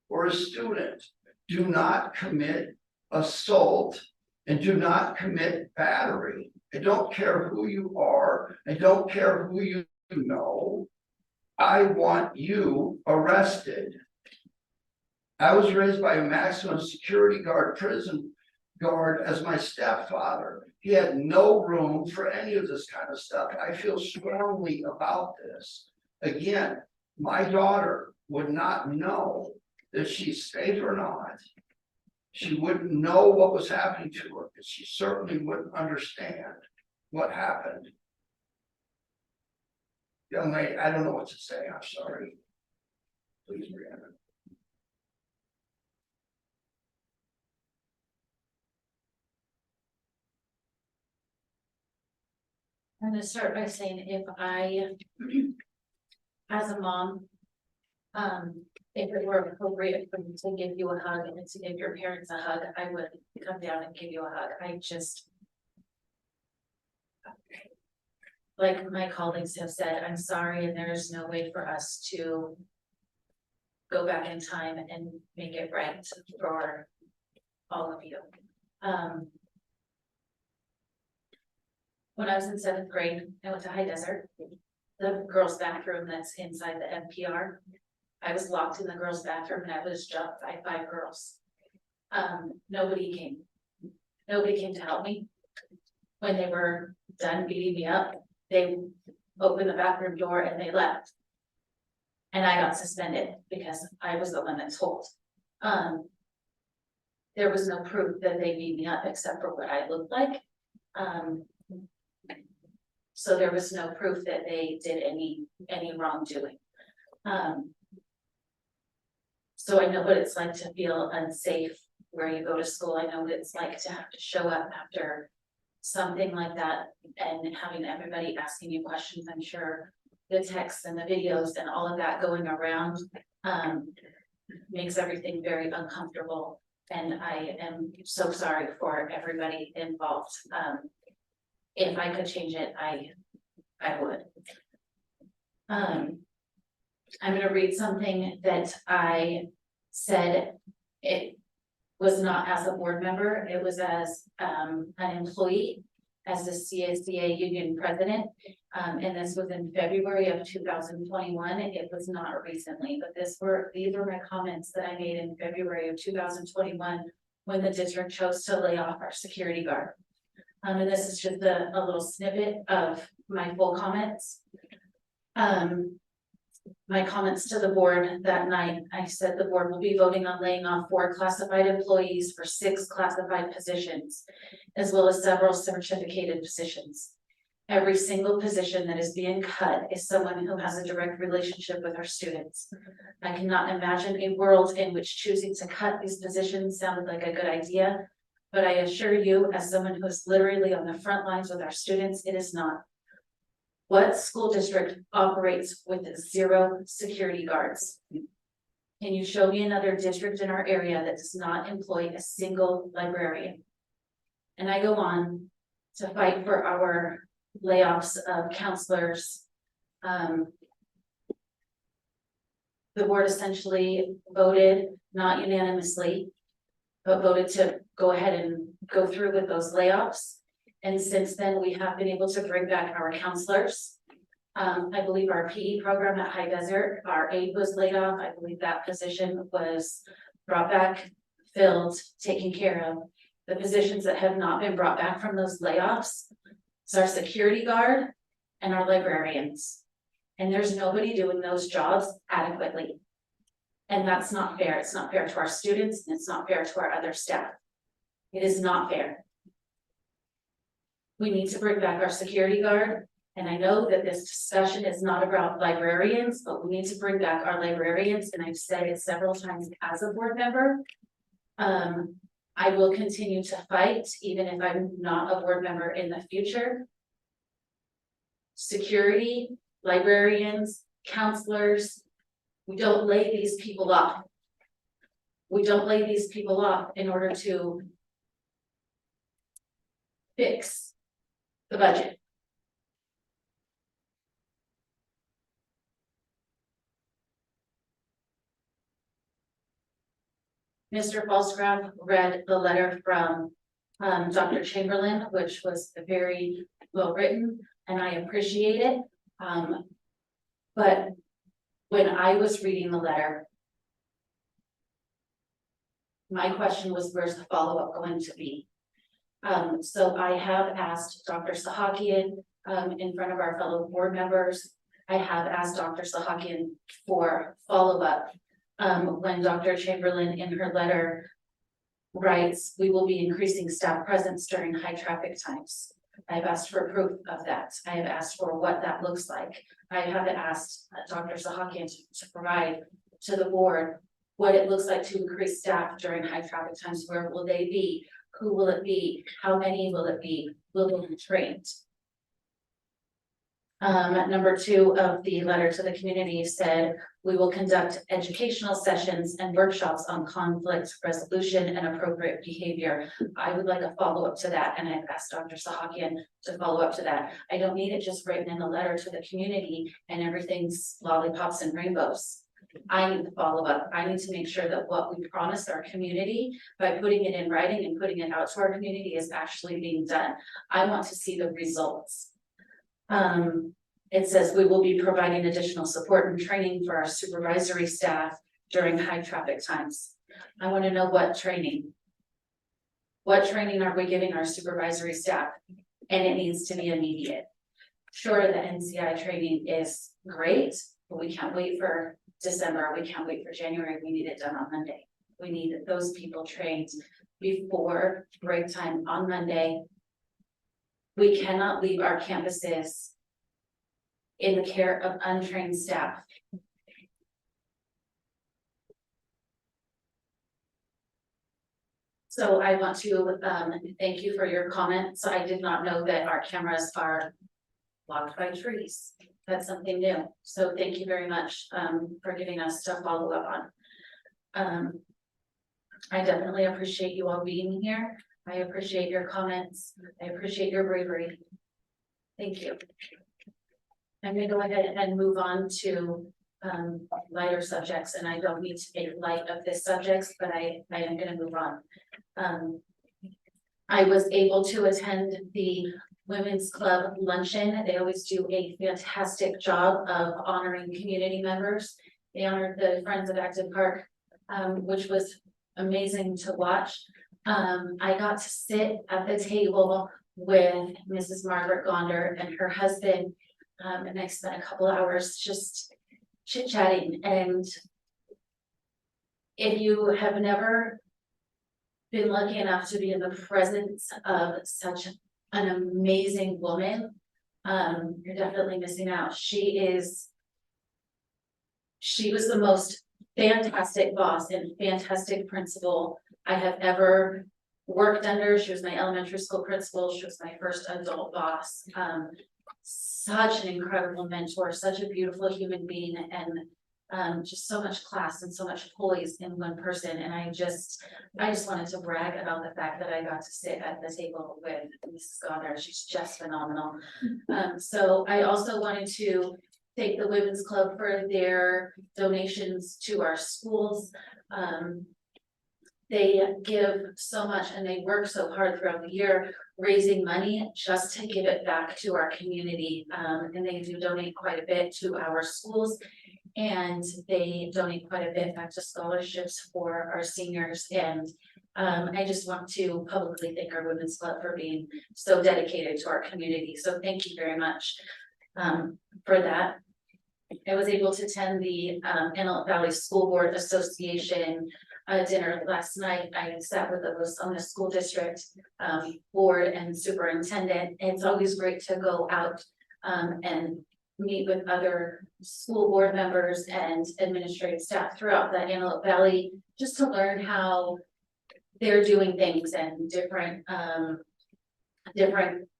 or a student. Do not commit assault and do not commit battery. I don't care who you are. I don't care who you know. I want you arrested. I was raised by a maximum security guard, prison guard as my stepfather. He had no room for any of this kind of stuff. I feel strongly about this. Again, my daughter would not know that she's safe or not. She wouldn't know what was happening to her, but she certainly wouldn't understand what happened. Young lady, I don't know what to say. I'm sorry. Please, Brianna. I'm gonna start by saying if I as a mom, if it were appropriate for me to give you a hug and to give your parents a hug, I would come down and give you a hug. I just, like my colleagues have said, I'm sorry, and there is no way for us to go back in time and make it right for all of you. When I was in 7th grade, I went to High Desert, the girls' bathroom that's inside the NPR. I was locked in the girls' bathroom and I was jumped by 5 girls. Nobody came. Nobody came to help me. When they were done beating me up, they opened the bathroom door and they left. And I got suspended because I was the one that told. There was no proof that they beat me up except for what I looked like. So there was no proof that they did any wrongdoing. So I know what it's like to feel unsafe where you go to school. I know what it's like to have to show up after something like that and having everybody asking you questions. I'm sure the texts and the videos and all of that going around makes everything very uncomfortable. And I am so sorry for everybody involved. If I could change it, I would. I'm gonna read something that I said. It was not as a board member, it was as an employee, as the CSDA union president. And this was in February of 2021. It was not recently, but these were my comments that I made in February of 2021 when the district chose to lay off our security guard. And this is just a little snippet of my full comments. My comments to the board that night, I said the board will be voting on laying off 4 classified employees for 6 classified positions, as well as several certificated positions. Every single position that is being cut is someone who has a direct relationship with our students. I cannot imagine a world in which choosing to cut these positions sounded like a good idea, but I assure you, as someone who is literally on the front lines with our students, it is not. What school district operates with 0 security guards? Can you show me another district in our area that does not employ a single librarian? And I go on to fight for our layoffs of counselors. The board essentially voted, not unanimously, but voted to go ahead and go through with those layoffs. And since then, we have been able to bring back our counselors. I believe our PE program at High Desert, our aide was laid off. I believe that position was brought back, filled, taken care of. The positions that have not been brought back from those layoffs is our security guard and our librarians. And there's nobody doing those jobs adequately. And that's not fair. It's not fair to our students and it's not fair to our other staff. It is not fair. We need to bring back our security guard. And I know that this discussion is not about librarians, but we need to bring back our librarians. And I've said it several times as a board member. I will continue to fight, even if I'm not a board member in the future. Security, librarians, counselors, we don't lay these people off. We don't lay these people off in order to fix the budget. Mr. Falsgraf read the letter from Dr. Chamberlain, which was very well written, and I appreciate it. But when I was reading the letter, my question was, where's the follow-up going to be? So I have asked Dr. Sahakian in front of our fellow board members. I have asked Dr. Sahakian for follow-up. When Dr. Chamberlain in her letter writes, we will be increasing staff presence during high traffic times. I've asked for proof of that. I have asked for what that looks like. I have asked Dr. Sahakian to provide to the board what it looks like to increase staff during high traffic times. Where will they be? Who will it be? How many will it be? Will they be trained? Number 2 of the letter to the community said, we will conduct educational sessions and workshops on conflict resolution and appropriate behavior. I would like a follow-up to that, and I've asked Dr. Sahakian to follow up to that. I don't need it just written in a letter to the community and everything's lollipops and rainbows. I need to follow up. I need to make sure that what we promised our community by putting it in writing and putting it out to our community is actually being done. I want to see the results. It says we will be providing additional support and training for our supervisory staff during high traffic times. I want to know what training. What training are we giving our supervisory staff? And it needs to be immediate. Sure, the NCI training is great, but we can't wait for December. We can't wait for January. We need it done on Monday. We need those people trained before break time on Monday. We cannot leave our campuses in the care of untrained staff. So I want to thank you for your comments. I did not know that our cameras are blocked by trees. That's something new. So thank you very much for giving us to follow up on. I definitely appreciate you all being here. I appreciate your comments. I appreciate your bravery. Thank you. I'm gonna go ahead and move on to lighter subjects, and I don't need to make light of this subjects, but I am gonna move on. I was able to attend the Women's Club luncheon. They always do a fantastic job of honoring community members. They honored the Friends of Acton Park, which was amazing to watch. I got to sit at the table with Mrs. Margaret Gonder and her husband, and I spent a couple hours just chit-chatting. And if you have never been lucky enough to be in the presence of such an amazing woman, you're definitely missing out. She was the most fantastic boss and fantastic principal I have ever worked under. She was my elementary school principal. She was my first adult boss. Such an incredible mentor, such a beautiful human being, and just so much class and so much poise in one person. And I just wanted to brag about the fact that I got to sit at the table with Mrs. Goddard. She's just phenomenal. So I also wanted to thank the Women's Club for their donations to our schools. They give so much and they work so hard throughout the year, raising money just to give it back to our community. And they do donate quite a bit to our schools. And they donate quite a bit back to scholarships for our seniors. And I just want to publicly thank our Women's Club for being so dedicated to our community. So thank you very much for that. I was able to attend the Antelope Valley School Board Association dinner last night. I sat with those on the school district board and superintendent. It's always great to go out and meet with other school board members and administrative staff throughout the Antelope Valley, just to learn how they're doing things and different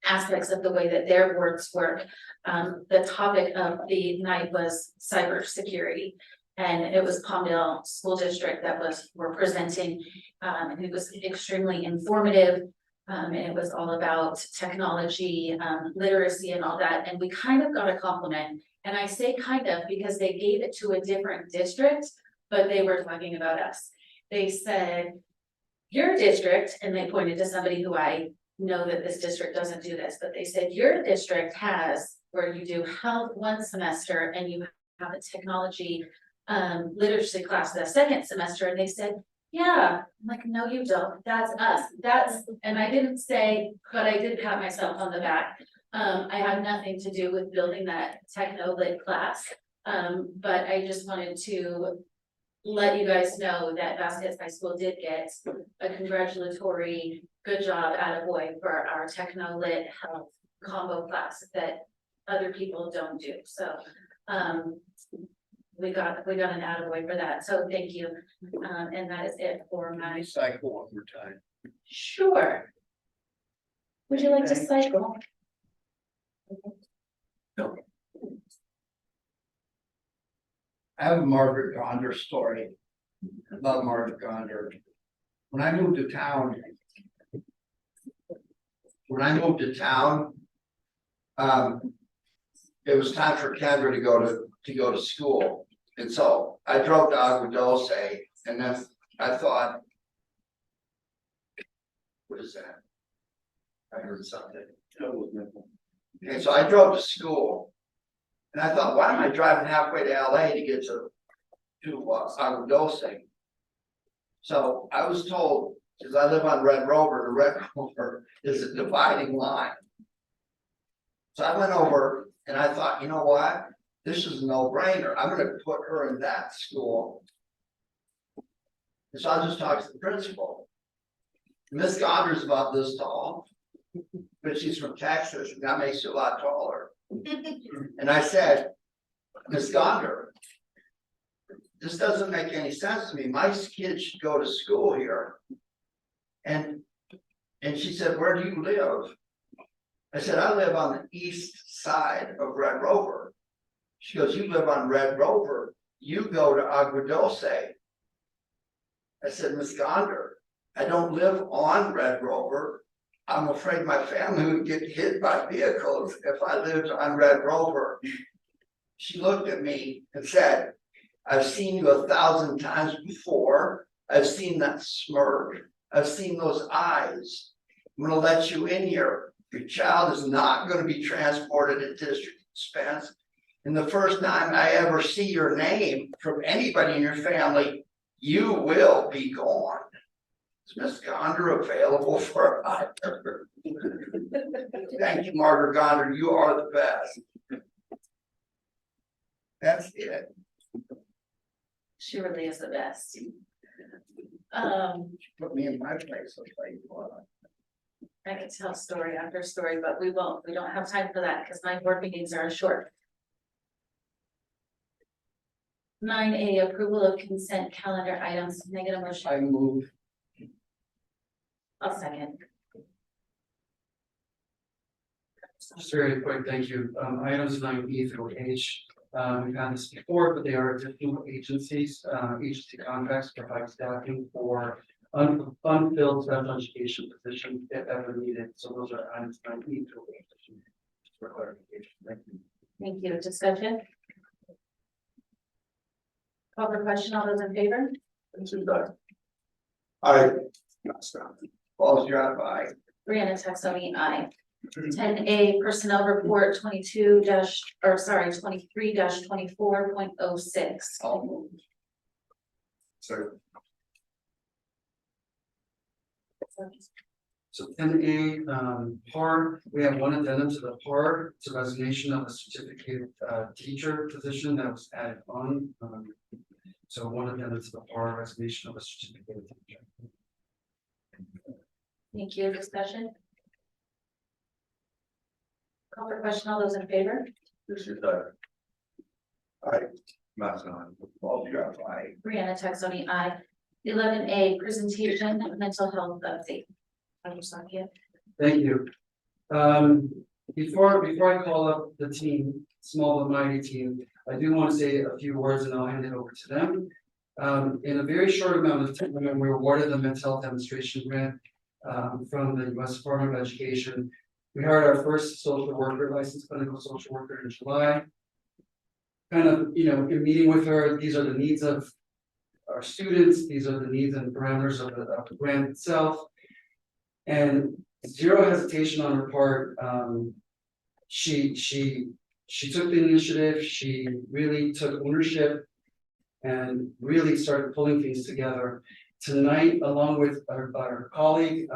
aspects of the way that their boards work. The topic of the night was cybersecurity. And it was Palmdale School District that were presenting, and it was extremely informative. And it was all about technology, literacy and all that. And we kind of got a compliment. And I say kind of because they gave it to a different district, but they were talking about us. They said, your district, and they pointed to somebody who I know that this district doesn't do this, but they said, your district has where you do health one semester and you have a technology literacy class the second semester. And they said, yeah, I'm like, no, you don't. That's us. And I didn't say, but I did pat myself on the back. I had nothing to do with building that techno lit class. But I just wanted to let you guys know that Vasquez High School did get a congratulatory good job attaboy for our techno lit health combo class that other people don't do. So we got an attaboy for that. So thank you. And that is it for my Cycle one more time. Sure. Would you like to cycle? No. I have a Margaret Gonder story. I love Margaret Gonder. When I moved to town. It was time for Kendra to go to school. And so I drove to Agua Dulce and then I thought. What is that? I heard something. Okay, so I drove to school. And I thought, why am I driving halfway to LA to get to Agua Dulce? So I was told, because I live on Red Rover, the Red Rover is a dividing line. So I went over and I thought, you know what? This is a no-brainer. I'm gonna put her in that school. And so I just talked to the principal. Miss Gonder's about this tall, but she's from Texas, and that makes you a lot taller. And I said, Miss Gonder, this doesn't make any sense to me. My kids should go to school here. And she said, where do you live? I said, I live on the east side of Red Rover. She goes, you live on Red Rover, you go to Agua Dulce. I said, Miss Gonder, I don't live on Red Rover. I'm afraid my family would get hit by vehicles if I lived on Red Rover. She looked at me and said, I've seen you 1,000 times before. I've seen that smirk. I've seen those eyes. I'm gonna let you in here. Your child is not gonna be transported at district expense. And the first time I ever see your name from anybody in your family, you will be gone. Is Miss Gonder available for a hire? Thank you, Margaret Gonder. You are the best. That's it. She really is the best. Put me in my place. I'll tell you what. I could tell story after story, but we won't. We don't have time for that because my board meetings are short. 9A, approval of consent calendar items. Can I get a motion? I move. I'll second. Just very quick, thank you. Items 9E through H. We've had this before, but they are additional agencies, agency contracts to provide staffing for unfilled special education positions if ever needed. So those are items 9E through H. Just for clarification, thank you. Thank you. Discussion? Call for question. All those in favor? I. Falls your eye. Brianna Texoni, aye. 10A, personnel report 23-24.06. I'll move. So, So 10A, PAR, we have one addendum to the PAR. It's a resignation of a certificate teacher position that was added on. So one addendum to the PAR, resignation of a certificate teacher. Thank you. Discussion? Call for question. All those in favor? Massimo. Falls your eye. Brianna Texoni, aye. 11A, presentation of mental health update. Dr. Sakia. Thank you. Before I call up the team, small but mighty team, I do want to say a few words and I'll hand it over to them. In a very short amount of time, we were awarded the mental health demonstration grant from the U.S. Department of Education. We hired our first social worker, licensed clinical social worker in July. Kind of, in meeting with her, these are the needs of our students, these are the needs and parameters of the grant itself. And zero hesitation on her part. She took the initiative, she really took ownership and really started pulling things together. Tonight, along with our colleague,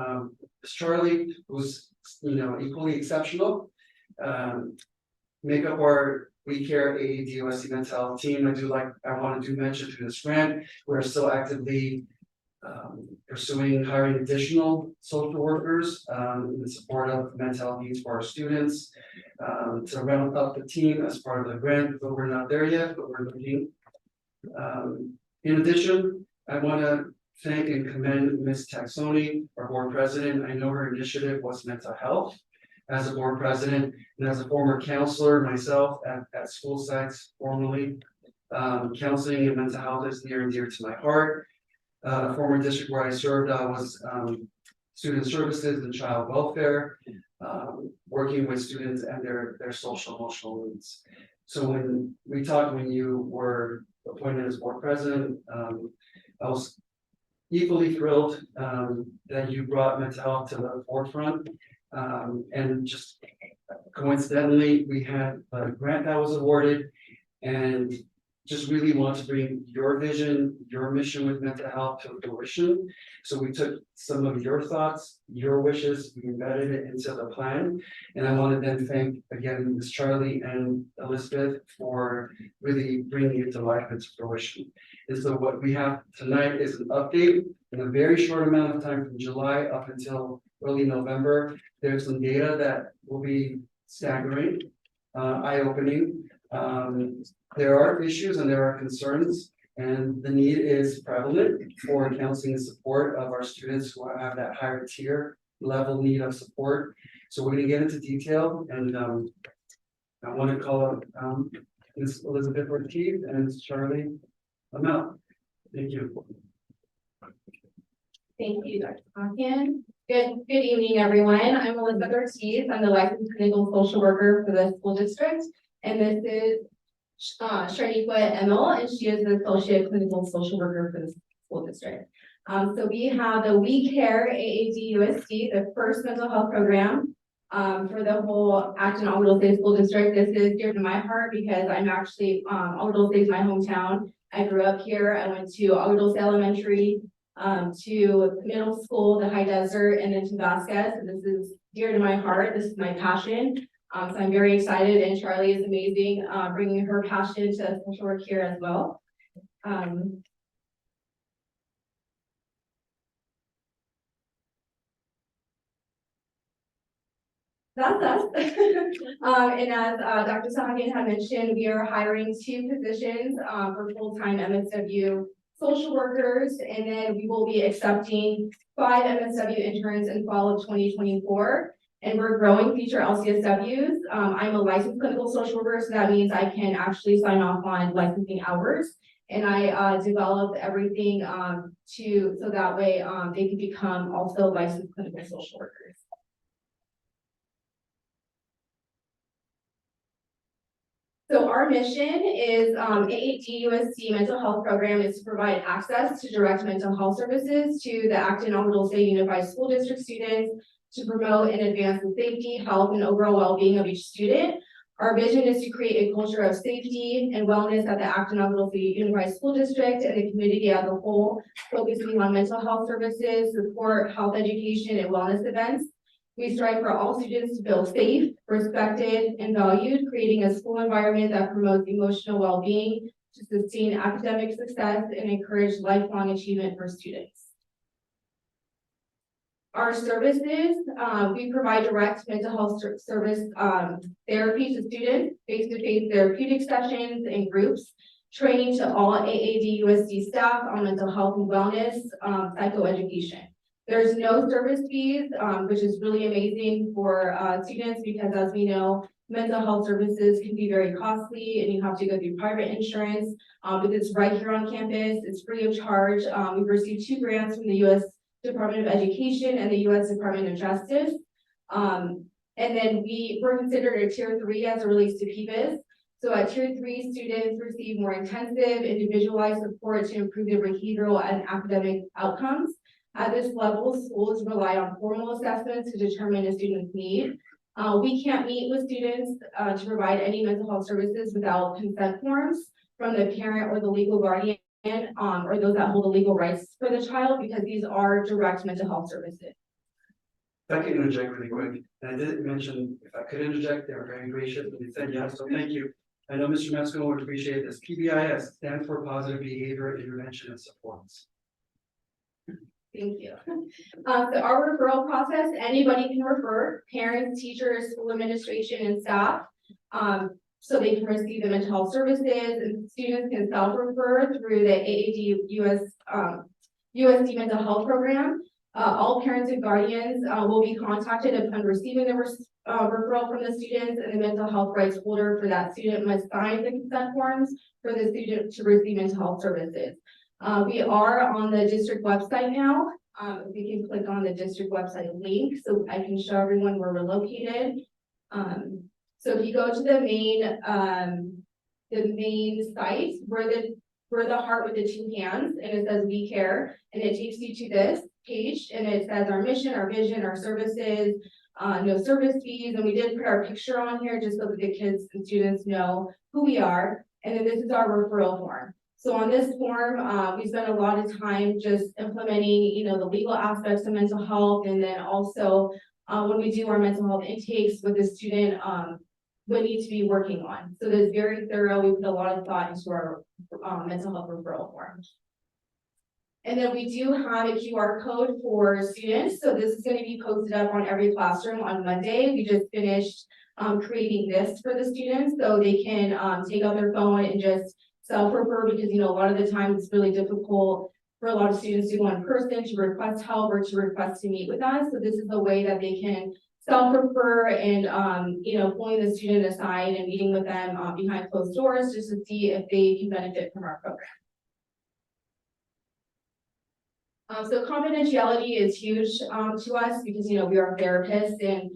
Charlie, who's equally exceptional, make up our We Care AADOSC mental health team. I want to mention through this grant, we're still actively pursuing hiring additional social workers in support of mental health needs for our students, to round up the team as part of the grant, but we're not there yet, but we're looking. In addition, I want to thank and commend Ms. Taxoni, our board president. I know her initiative was mental health. As a board president and as a former counselor myself at school sites formerly, Counseling and mental health is near and dear to my heart. Former district where I served, I was student services and child welfare, working with students and their social emotional needs. So when we talked, when you were appointed as board president, I was equally thrilled that you brought mental health to the forefront. And just coincidentally, we had a grant that was awarded, and just really want to bring your vision, your mission with mental health to fruition. So we took some of your thoughts, your wishes, we embedded it into the plan. And I want to then thank again, Ms. Charlie and Elizabeth for really bringing it to life and to fruition. And so what we have tonight is an update in a very short amount of time from July up until early November. There's some data that will be staggering, eye-opening. There are issues and there are concerns, and the need is prevalent for counseling and support of our students who have that higher tier level need of support. So we're gonna get into detail, and I want to call up Ms. Elizabeth Ortiz and Ms. Charlie Amel. Thank you. Thank you, Dr. Hawkins. Good evening, everyone. I'm Elizabeth Ortiz. I'm the licensed clinical social worker for the school district. And this is Shaniqua Emil, and she is the associate clinical social worker for the school district. So we have the We Care AAD USD, the first mental health program for the whole Acton Agua Dulce school district. This is dear to my heart because I'm actually, Agua Dulce is my hometown. I grew up here. I went to Agua Dulce Elementary, to middle school, the High Desert, and then to Vasquez. So this is dear to my heart. This is my passion. So I'm very excited, and Charlie is amazing, bringing her passion to social work here as well. That's us. And as Dr. Sahagan had mentioned, we are hiring 2 positions for full-time MSW social workers, and then we will be accepting 5 MSW interns in fall of 2024. And we're growing future LCSWs. I'm a licensed clinical social worker, so that means I can actually sign off on licensing hours. And I develop everything so that way they can become also licensed clinical social workers. So our mission is AAD USC mental health program is to provide access to direct mental health services to the Acton Agua Dulce Unified School District students to promote and advance the safety, health, and overall well-being of each student. Our vision is to create a culture of safety and wellness at the Acton Agua Dulce Unified School District and the community as a whole, focusing on mental health services, support, health education, and wellness events. We strive for all students to feel safe, respected, and valued, creating a school environment that promotes emotional well-being to sustain academic success and encourage lifelong achievement for students. Our services, we provide direct mental health service therapy to students, face-to-face therapeutic sessions and groups, training to all AAD USD staff on mental health and wellness, psychoeducation. There's no service fees, which is really amazing for students because, as we know, mental health services can be very costly and you have to go through private insurance. But it's right here on campus. It's free of charge. We've received 2 grants from the U.S. Department of Education and the U.S. Department of Justice. And then we're considered a tier 3 as it relates to PBIS. So at tier 3, students receive more intensive, individualized support to improve their behavioral and academic outcomes. At this level, schools rely on formal assessments to determine a student's need. We can't meet with students to provide any mental health services without consent forms from the parent or the legal guardian or those that hold the legal rights for the child, because these are direct mental health services. If I can interject really quick, and I didn't mention, if I could interject, they were very gracious, and they said yes, so thank you. I know Mr. Metzger would appreciate this. PBIS stands for Positive Behavior Intervention and Supports. Thank you. So our referral process, anybody can refer, parents, teachers, school administration, and staff. So they can receive the mental health services, and students can self-refer through the AAD USD mental health program. All parents and guardians will be contacted upon receiving the referral from the students, and the mental health rights holder for that student must sign the consent forms for the student to receive mental health services. We are on the district website now. We can click on the district website link so I can show everyone where we're located. So if you go to the main site, we're the heart with the two hands, and it says we care, and it takes you to this page, and it says our mission, our vision, our services, no service fees, and we did put our picture on here just so that the kids and students know who we are. And then this is our referral form. So on this form, we spend a lot of time just implementing, the legal aspects of mental health, and then also when we do our mental health intakes with the student, what needs to be working on. So that's very thorough. We put a lot of thought into our mental health referral forms. And then we do have a QR code for students. So this is going to be posted up on every classroom on Monday. We just finished creating this for the students so they can take out their phone and just self-refer, because a lot of the time it's really difficult for a lot of students to go in person to request help or to request to meet with us. So this is a way that they can self-refer and pulling the student aside and meeting with them behind closed doors just to see if they can benefit from our program. So confidentiality is huge to us because we are therapists, and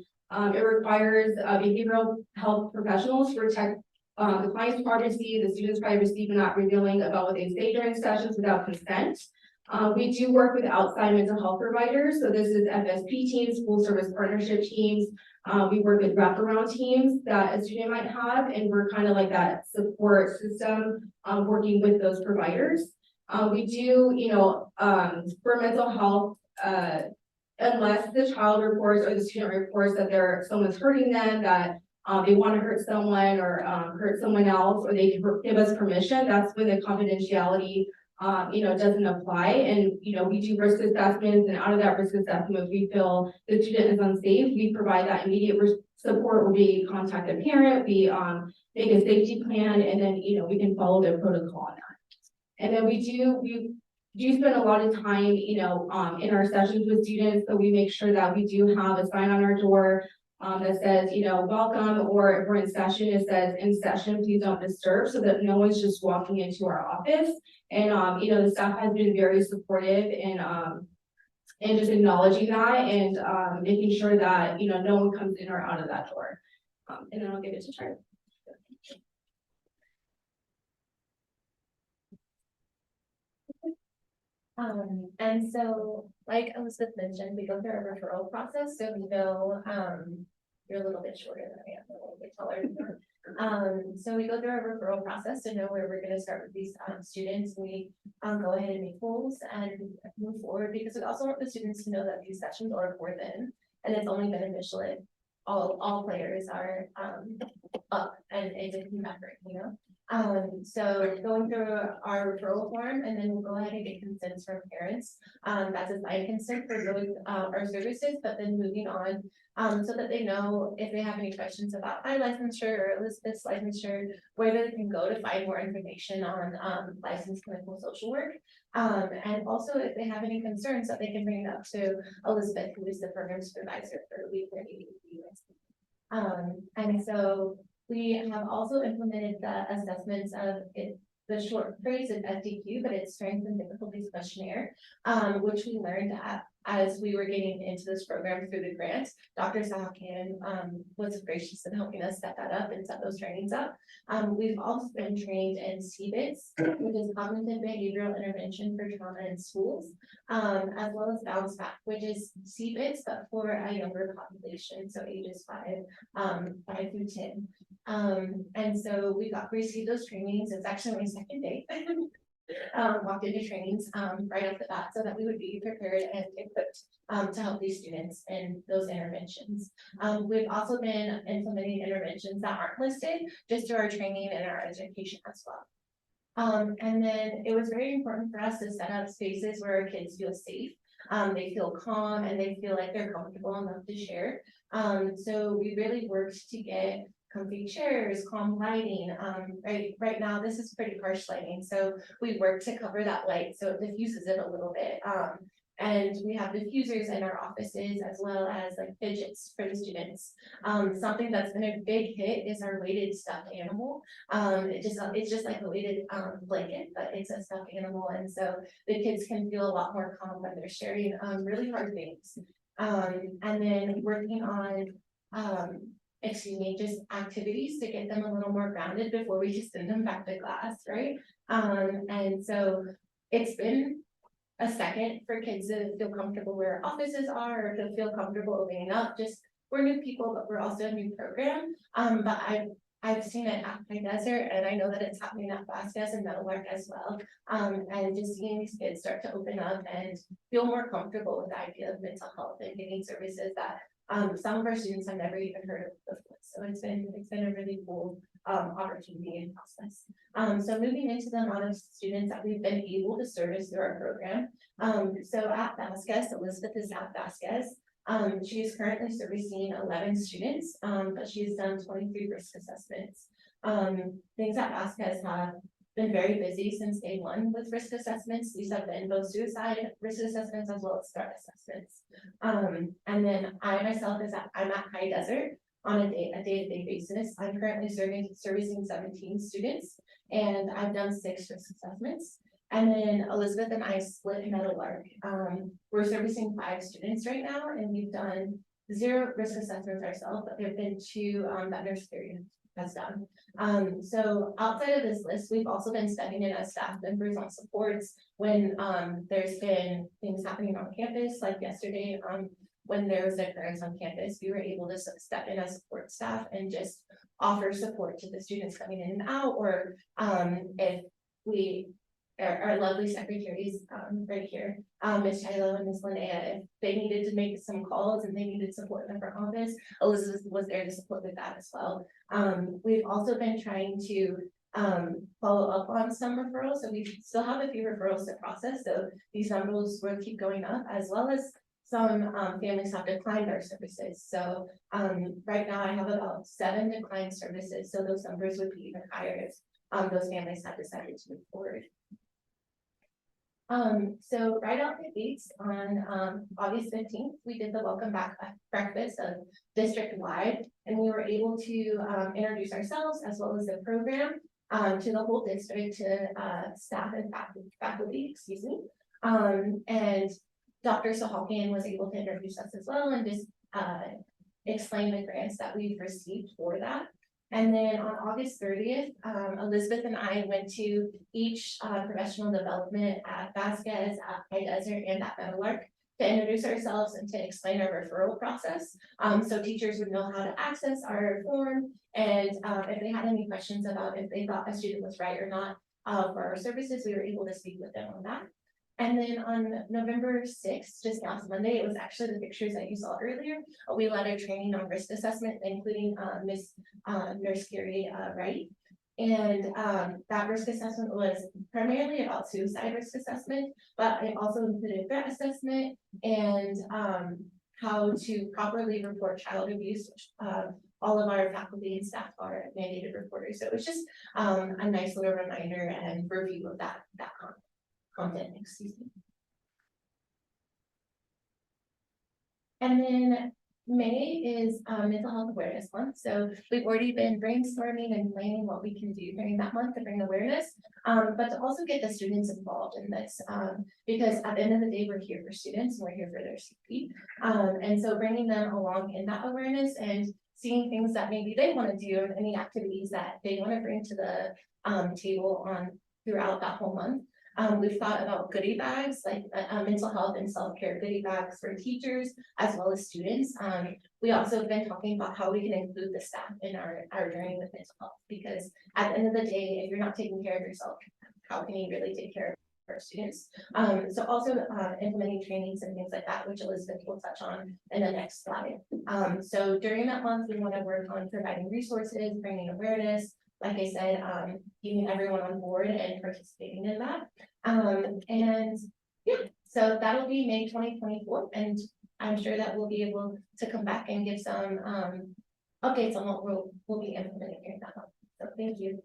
it requires behavioral health professionals to protect the client's privacy, the student's privacy, but not revealing about what they say during sessions without consent. We do work with outside mental health providers. So this is FSP teams, school service partnership teams. We work with wraparound teams that a student might have, and we're kind of like that support system working with those providers. We do, for mental health, unless the child reports or the student reports that someone's hurting them, that they want to hurt someone or hurt someone else, or they can give us permission, that's when the confidentiality doesn't apply. And, we do risk assessments, and out of that risk assessment, if we feel the student is unsafe, we provide that immediate support where we contact the parent, we make a safety plan, and then, we can follow their protocol on that. And then we do spend a lot of time, in our sessions with students, so we make sure that we do have a sign on our door that says, welcome, or if we're in session, it says in session, please don't disturb, so that no one's just walking into our office. And, the staff has been very supportive and just acknowledging that and making sure that, no one comes in or out of that door. And then I'll give it to Charlie. And so, like Elizabeth mentioned, we go through a referral process, so we know, you're a little bit shorter than I am, a little bit taller than you. So we go through a referral process to know where we're gonna start with these students. We go ahead and make goals and move forward, because we also want the students to know that these sessions are for them, and it's only beneficial if all players are up and it's a team effort, So going through our referral form, and then we'll go ahead and get consents from parents. That's a signed consent for those our services, but then moving on, so that they know if they have any questions about my licensure or Elizabeth's licensure, where they can go to find more information on licensed clinical social work. And also if they have any concerns, that they can bring it up to Elizabeth, who is the program supervisor for Week 38. And so we have also implemented the assessments of it. The short phrase is SDQ, but it's Strengths and Difficulties Questionnaire, which we learned as we were getting into this program through the grant. Dr. Sahakan was gracious in helping us set that up and set those trainings up. We've also been trained in CBITS, which is Cognitive Behavioral Intervention for Trauma in Schools, as well as Bounce Back, which is CBITS, but for a younger population, so ages 5 through 10. And so we received those trainings. It's actually my second day. Walked into trainings right off the bat, so that we would be prepared and equipped to help these students in those interventions. We've also been implementing interventions that aren't listed just through our training and our education as well. And then it was very important for us to set up spaces where our kids feel safe. They feel calm and they feel like they're comfortable enough to share. So we really worked to get comfy chairs, calm lighting. Right now, this is pretty harsh lighting, so we work to cover that light so it diffuses it a little bit. And we have diffusers in our offices as well as like fidgets for the students. Something that's been a big hit is our weighted stuffed animal. It's just like a weighted blanket, but it's a stuffed animal, and so the kids can feel a lot more calm when they're sharing really hard things. And then working on just activities to get them a little more grounded before we just send them back to class, right? And so it's been a second for kids to feel comfortable where offices are, or to feel comfortable opening up. Just we're new people, but we're also a new program. But I've seen it at High Desert, and I know that it's happening at Vasquez and Meadowlark as well. And just seeing these kids start to open up and feel more comfortable with the idea of mental health and getting services that some of our students have never even heard of before. So it's been a really cool opportunity and process. So moving into the amount of students that we've been able to service through our program. So at Vasquez, Elizabeth is at Vasquez. She is currently servicing 11 students, but she's done 23 risk assessments. Things at Vasquez have been very busy since day one with risk assessments. These have been both suicide risk assessments as well as START assessments. And then I myself I'm at High Desert on a day-to-day basis. I'm currently servicing 17 students, and I've done 6 risk assessments. And then Elizabeth and I split Meadowlark. We're servicing 5 students right now, and we've done 0 risk assessments ourselves, but there have been 2 that nurse period has done. So outside of this list, we've also been stepping in as staff members on supports when there's been things happening on campus, like yesterday, when there was an occurrence on campus, we were able to step in as support staff and just offer support to the students coming in and out, or if we our lovely secretaries right here, Ms. Shiloh and Ms. Linnea, if they needed to make some calls and they needed support in the front office, Elizabeth was there to support with that as well. We've also been trying to follow up on some referrals, so we still have a few referrals to process, so these numbers will keep going up, as well as some families have declined our services. So right now I have about 7 declined services, so those numbers would be even higher if those families have decided to move forward. So right out the gates on August 15th, we did the welcome back breakfast of district wide, and we were able to introduce ourselves as well as the program to the whole district, to staff and faculty, excuse me. And Dr. Sahalkian was able to introduce us as well and just explain the grants that we've received for that. And then on August 30th, Elizabeth and I went to each professional development at Vasquez, at High Desert, and at Meadowlark to introduce ourselves and to explain our referral process. So teachers would know how to access our form, and if they had any questions about if they thought a student was right or not for our services, we were able to speak with them on that. And then on November 6th, just last Monday, it was actually the pictures that you saw earlier. We led a training on risk assessment, including Miss Nurse Gary Wright. And that risk assessment was primarily about suicide risk assessment, but it also included threat assessment and how to properly report child abuse, which all of our faculty and staff are mandated reporters. So it was just a nice little reminder and review of that content, excuse me. And then May is mental health awareness month. So we've already been brainstorming and planning what we can do during that month to bring awareness, but to also get the students involved in this, because at the end of the day, we're here for students and we're here for their safety. And so bringing them along in that awareness and seeing things that maybe they want to do and any activities that they want to bring to the table throughout that whole month. We've thought about goodie bags, like mental health and self-care goodie bags for teachers as well as students. We also have been talking about how we can include the staff in our journey with mental health, because at the end of the day, if you're not taking care of yourself, how can you really take care of our students? So also implementing trainings and things like that, which Elizabeth will touch on in the next slide. So during that month, we want to work on providing resources, bringing awareness, like I said, getting everyone on board and participating in that. And yeah, so that'll be May 2024, and I'm sure that we'll be able to come back and give some updates on what we'll be implementing during that month. So thank you.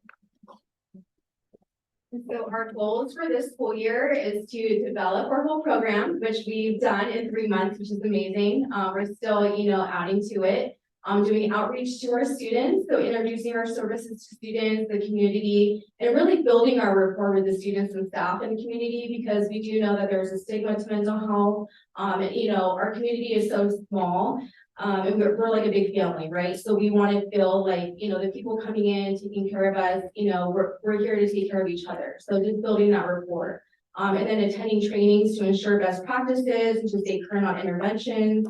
So our goals for this school year is to develop our whole program, which we've done in 3 months, which is amazing. We're still, adding to it. Doing outreach to our students, so introducing our services to students, the community, and really building our rapport with the students and staff in the community, because we do know that there's a stigma to mental health. And our community is so small. And we're like a big family, right? So we want to feel like, the people coming in, taking care of us, we're here to take care of each other. So just building that rapport. And then attending trainings to ensure best practices and to stay current on interventions.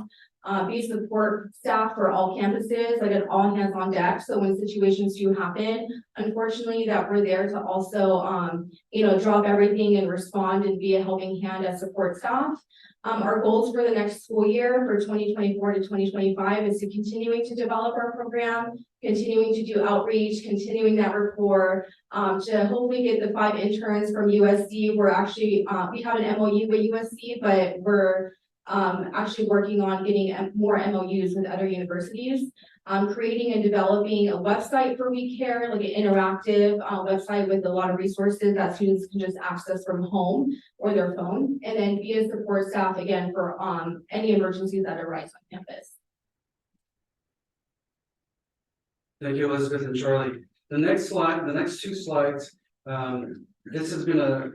Be support staff for all campuses, like an all hands on deck. So when situations do happen, unfortunately, that we're there to also, drop everything and respond and be a helping hand as support staff. Our goals for the next school year for 2024 to 2025 is to continuing to develop our program, continuing to do outreach, continuing that rapport, to hopefully get the 5 interns from USC. We're actually, we have an MOU with USC, but we're actually working on getting more MOUs with other universities. Creating and developing a website for We Care, like an interactive website with a lot of resources that students can just access from home or their phone, and then be a support staff again for any emergencies that arise on campus. Thank you, Elizabeth and Charlie. The next slide, the next 2 slides, this has been a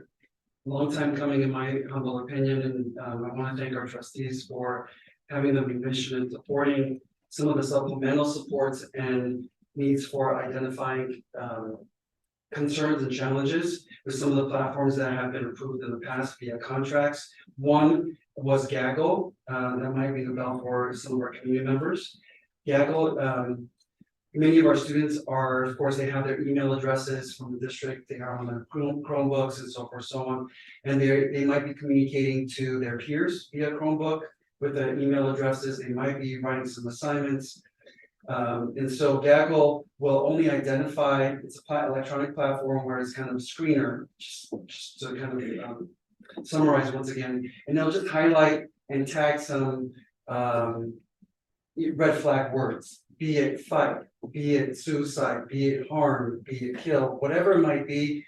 long time coming in my humble opinion, and I want to thank our trustees for having the mission and supporting some of the supplemental supports and needs for identifying concerns and challenges with some of the platforms that have been approved in the past via contracts. One was Gaggle, that might be the bell for some of our community members. Gaggle, many of our students are, of course, they have their email addresses from the district, they are on their Chromebooks and so forth, so on. And they might be communicating to their peers via Chromebook with the email addresses, they might be writing some assignments. And so Gaggle will only identify, it's a electronic platform where it's kind of a screener, just to kind of summarize once again, and they'll just highlight and tag some red flag words, be it fight, be it suicide, be it harm, be it kill, whatever it might be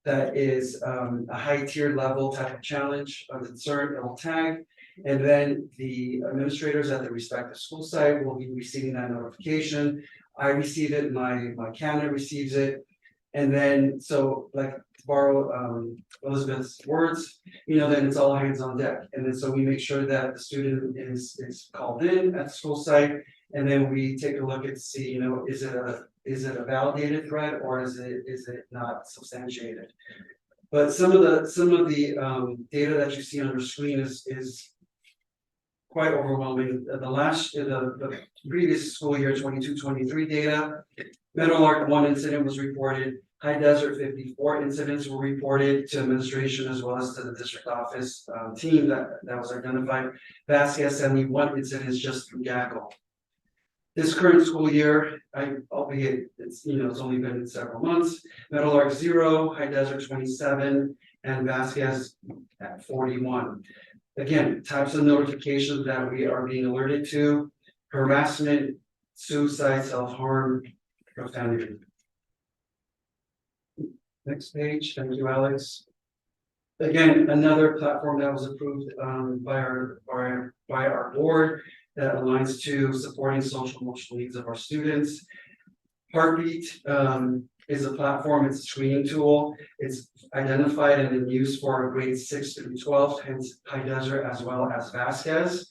that is a high tier level type of challenge or concern, it will tag. And then the administrators at the respective school site will be receiving that notification. I receive it, my candidate receives it. And then, so like to borrow Elizabeth's words, then it's all hands on deck. And then so we make sure that the student is called in at the school site. And then we take a look and see, is it a validated threat or is it not substantiated? But some of the data that you see on your screen is quite overwhelming. The previous school year, 22-23 data, Meadowlark 1 incident was reported, High Desert 54 incidents were reported to administration as well as to the district office team that was identified. Vasquez 71 incidents just through Gaggle. This current school year, albeit it's only been several months, Meadowlark 0, High Desert 27, and Vasquez at 41. Again, types of notifications that we are being alerted to: harassment, suicide, self-harm, profanity. Next page, thank you, Alex. Again, another platform that was approved by our board that aligns to supporting social emotional needs of our students. Heartbeat is a platform, it's a screening tool. It's identified and in use for grades 6 through 12, hence High Desert as well as Vasquez.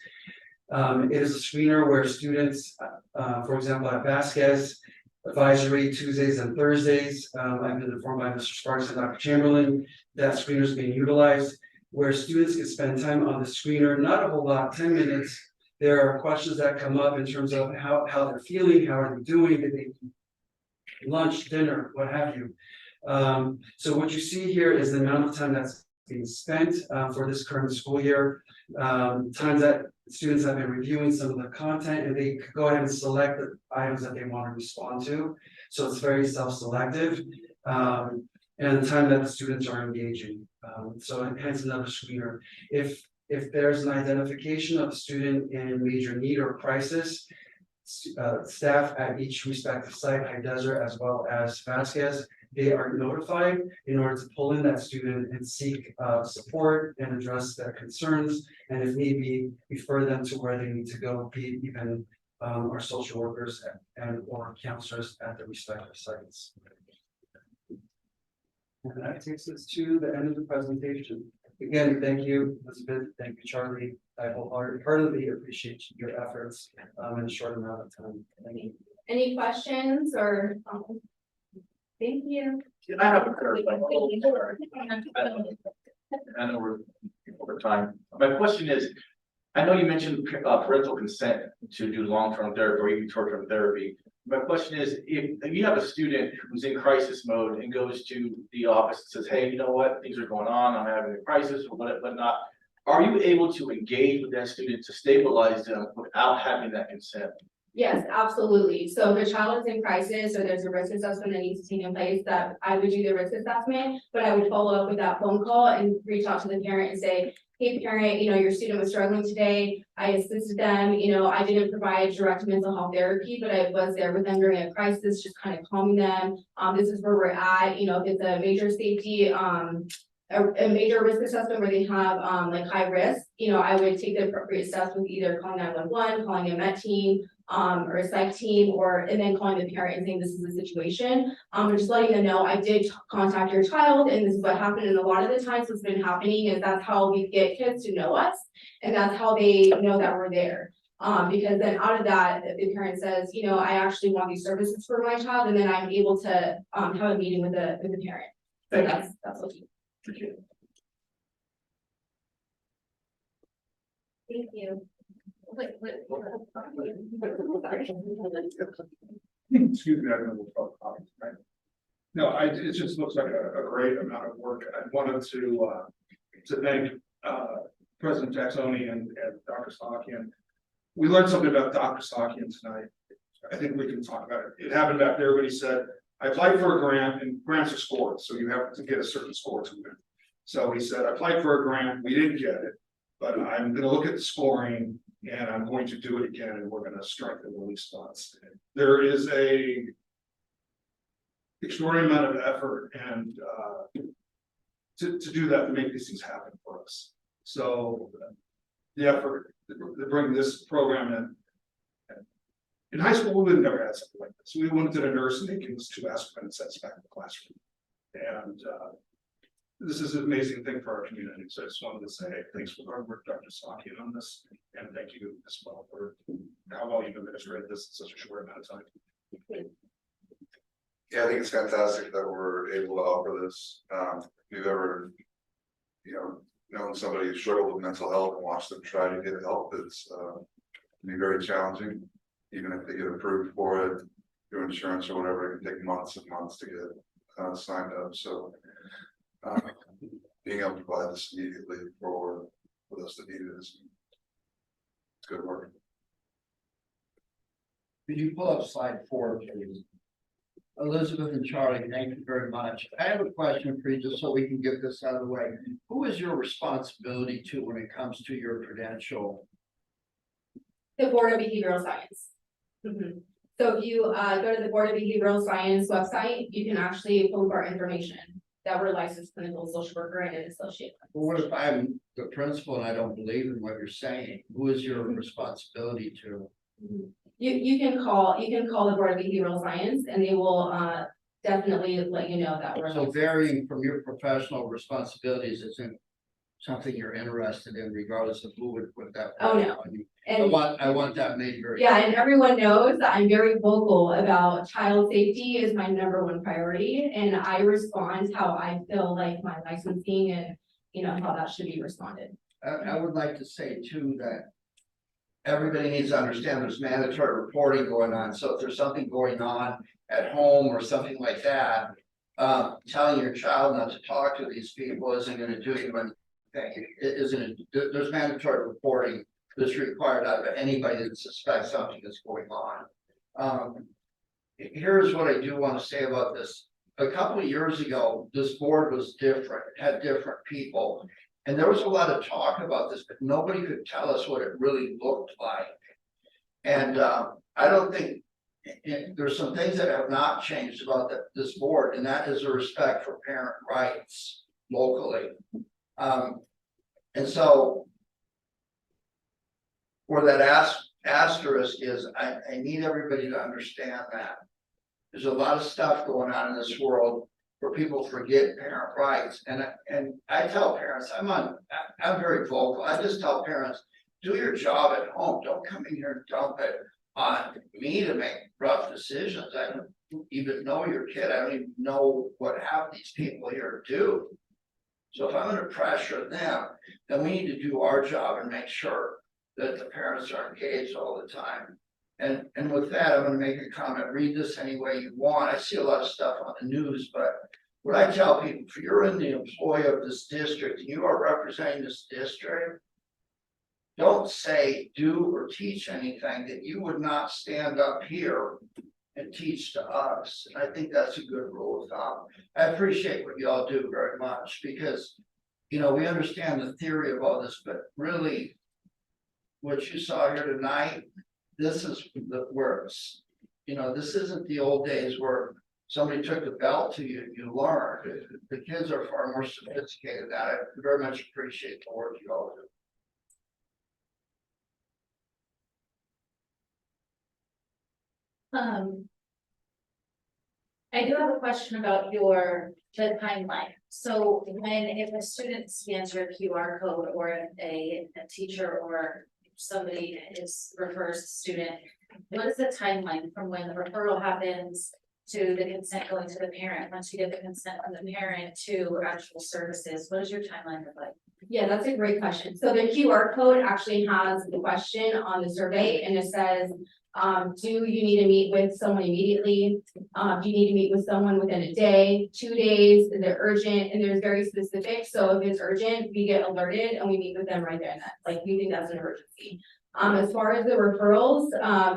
It is a screener where students, for example, at Vasquez, advisory Tuesdays and Thursdays. I've been informed by Mr. Sparks and Dr. Chamberlain that screener is being utilized, where students can spend time on the screener, not a whole lot, 10 minutes. There are questions that come up in terms of how they're feeling, how are they doing, did they lunch, dinner, what have you. So what you see here is the amount of time that's being spent for this current school year. Times that students have been reviewing some of the content and they could go ahead and select the items that they want to respond to. So it's very self-selective. And the time that the students are engaging. So hence another screener. If there's an identification of a student in major need or crisis, staff at each respective site, High Desert as well as Vasquez, they are notified in order to pull in that student and seek support and address their concerns. And if need be, refer them to where they need to go, be even our social workers and or counselors at the respective sites. And that takes us to the end of the presentation. Again, thank you, Elizabeth. Thank you, Charlie. I wholeheartedly appreciate your efforts in a short amount of time. Thank you. Any questions or? Thank you. I have a clarifying. I know we're over time. My question is, I know you mentioned parental consent to do long-term therapy or even short-term therapy. My question is, if you have a student who's in crisis mode and goes to the office and says, hey, you know what, things are going on, I'm having a crisis or whatnot, are you able to engage with that student to stabilize them without having that consent? Yes, absolutely. So if a child is in crisis or there's a risk assessment that needs to take in place, that I would do the risk assessment, but I would follow up with that phone call and reach out to the parent and say, hey, parent, your student was struggling today. I assisted them, I didn't provide direct mental health therapy, but I was there with them during a crisis, just kind of calming them. This is where we're at, if it's a major safety, a major risk assessment where they have like high risk, I would take the appropriate steps with either calling 911, calling a med team, or a psych team, and then calling the parent and saying this is the situation. And just letting them know I did contact your child and this is what happened. And a lot of the times what's been happening is that's how we get kids to know us and that's how they know that we're there. Because then out of that, the parent says, I actually want these services for my child, and then I'm able to have a meeting with the parent. So that's what we do. Thank you. Excuse me, I don't know what comments, right? No, it just looks like a great amount of work. I wanted to thank, President Taxoni and Dr. Sakian. We learned something about Dr. Sakian tonight. I think we can talk about it. It happened back there, but he said, I applied for a grant and grants are scored, so you have to get a certain score to win. So he said, I applied for a grant, we didn't get it, but I'm gonna look at the scoring and I'm going to do it again and we're gonna strengthen the response. There is a extraordinary amount of effort and to do that, to make these things happen for us. So the effort to bring this program in high school, we've never had something like this. We went to a nurse and they gave us 2 aspirin and set us back in the classroom. And this is an amazing thing for our community. So I just wanted to say thanks for the hard work, Dr. Sakian, on this, and thank you as well for how well you've administrated this in such a short amount of time. Yeah, I think it's fantastic that we're able to offer this. If you've ever, known somebody who struggled with mental health and watched them try to get help, it's can be very challenging. Even if they get approved for it through insurance or whatever, it can take months and months to get signed up. So being able to provide this immediately for those that need it is good work. Could you pull up slide 4, please? Elizabeth and Charlie, thank you very much. I have a question for you, just so we can get this out of the way. Who is your responsibility to when it comes to your credential? The Board of Behavioral Science. So if you go to the Board of Behavioral Science website, you can actually pull up our information that we're licensed clinical social worker and an associate. Well, what if I'm the principal and I don't believe in what you're saying? Who is your responsibility to? You can call the Board of Behavioral Science and they will definitely let you know that we're. So varying from your professional responsibilities isn't something you're interested in, regardless of who would put that. Oh, no. I want that made very. Yeah, and everyone knows that I'm very vocal about child safety is my #1 priority, and I respond how I feel like my licensing and how that should be responded. I would like to say too that everybody needs to understand there's mandatory reporting going on. So if there's something going on at home or something like that, telling your child not to talk to these people isn't going to do you anything. There's mandatory reporting that's required out of anybody that suspects something is going on. Here's what I do want to say about this. A couple of years ago, this board was different, it had different people. And there was a lot of talk about this, but nobody could tell us what it really looked like. And I don't think, there's some things that have not changed about this board, and that is a respect for parent rights locally. And so where that asterisk is, I need everybody to understand that. There's a lot of stuff going on in this world where people forget parent rights. And I tell parents, I'm very vocal. I just tell parents, do your job at home. Don't come in here and dump it on me to make rough decisions. I don't even know your kid. I don't even know what half these people here do. So if I'm gonna pressure them, then we need to do our job and make sure that the parents are engaged all the time. And with that, I'm gonna make a comment, read this any way you want. I see a lot of stuff on the news, but what I tell people, if you're in the employ of this district, and you are representing this district, don't say, do or teach anything that you would not stand up here and teach to us. And I think that's a good rule of thumb. I appreciate what y'all do very much because, you know, we understand the theory of all this, but really what you saw here tonight, this is the works. You know, this isn't the old days where somebody took the belt to you and you learned. The kids are far more sophisticated than that. I very much appreciate the work you all do. I do have a question about the timeline. So if a student scans your QR code or if a teacher or somebody refers a student, what is the timeline from when the referral happens to the consent going to the parent? Once you get the consent from the parent to actual services, what does your timeline look like? Yeah, that's a great question. So the QR code actually has the question on the survey and it says, do you need to meet with someone immediately? Do you need to meet with someone within a day, 2 days? Is it urgent? And there's very specific. So if it's urgent, we get alerted and we meet with them right there and then. Like we think that's an emergency. As far as the referrals,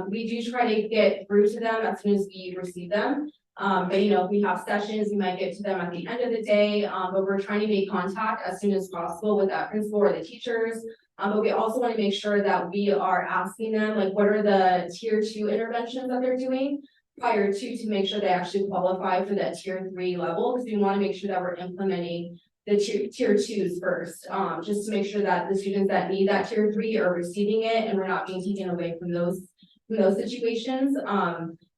we do try to get through to them as soon as we receive them. But you know, if we have sessions, we might get to them at the end of the day, but we're trying to make contact as soon as possible with that principal or the teachers. But we also want to make sure that we are asking them, like, what are the tier 2 interventions that they're doing prior to make sure they actually qualify for that tier 3 level, because we want to make sure that we're implementing the tier 2s first, just to make sure that the students that need that tier 3 are receiving it and we're not being taken away from those situations.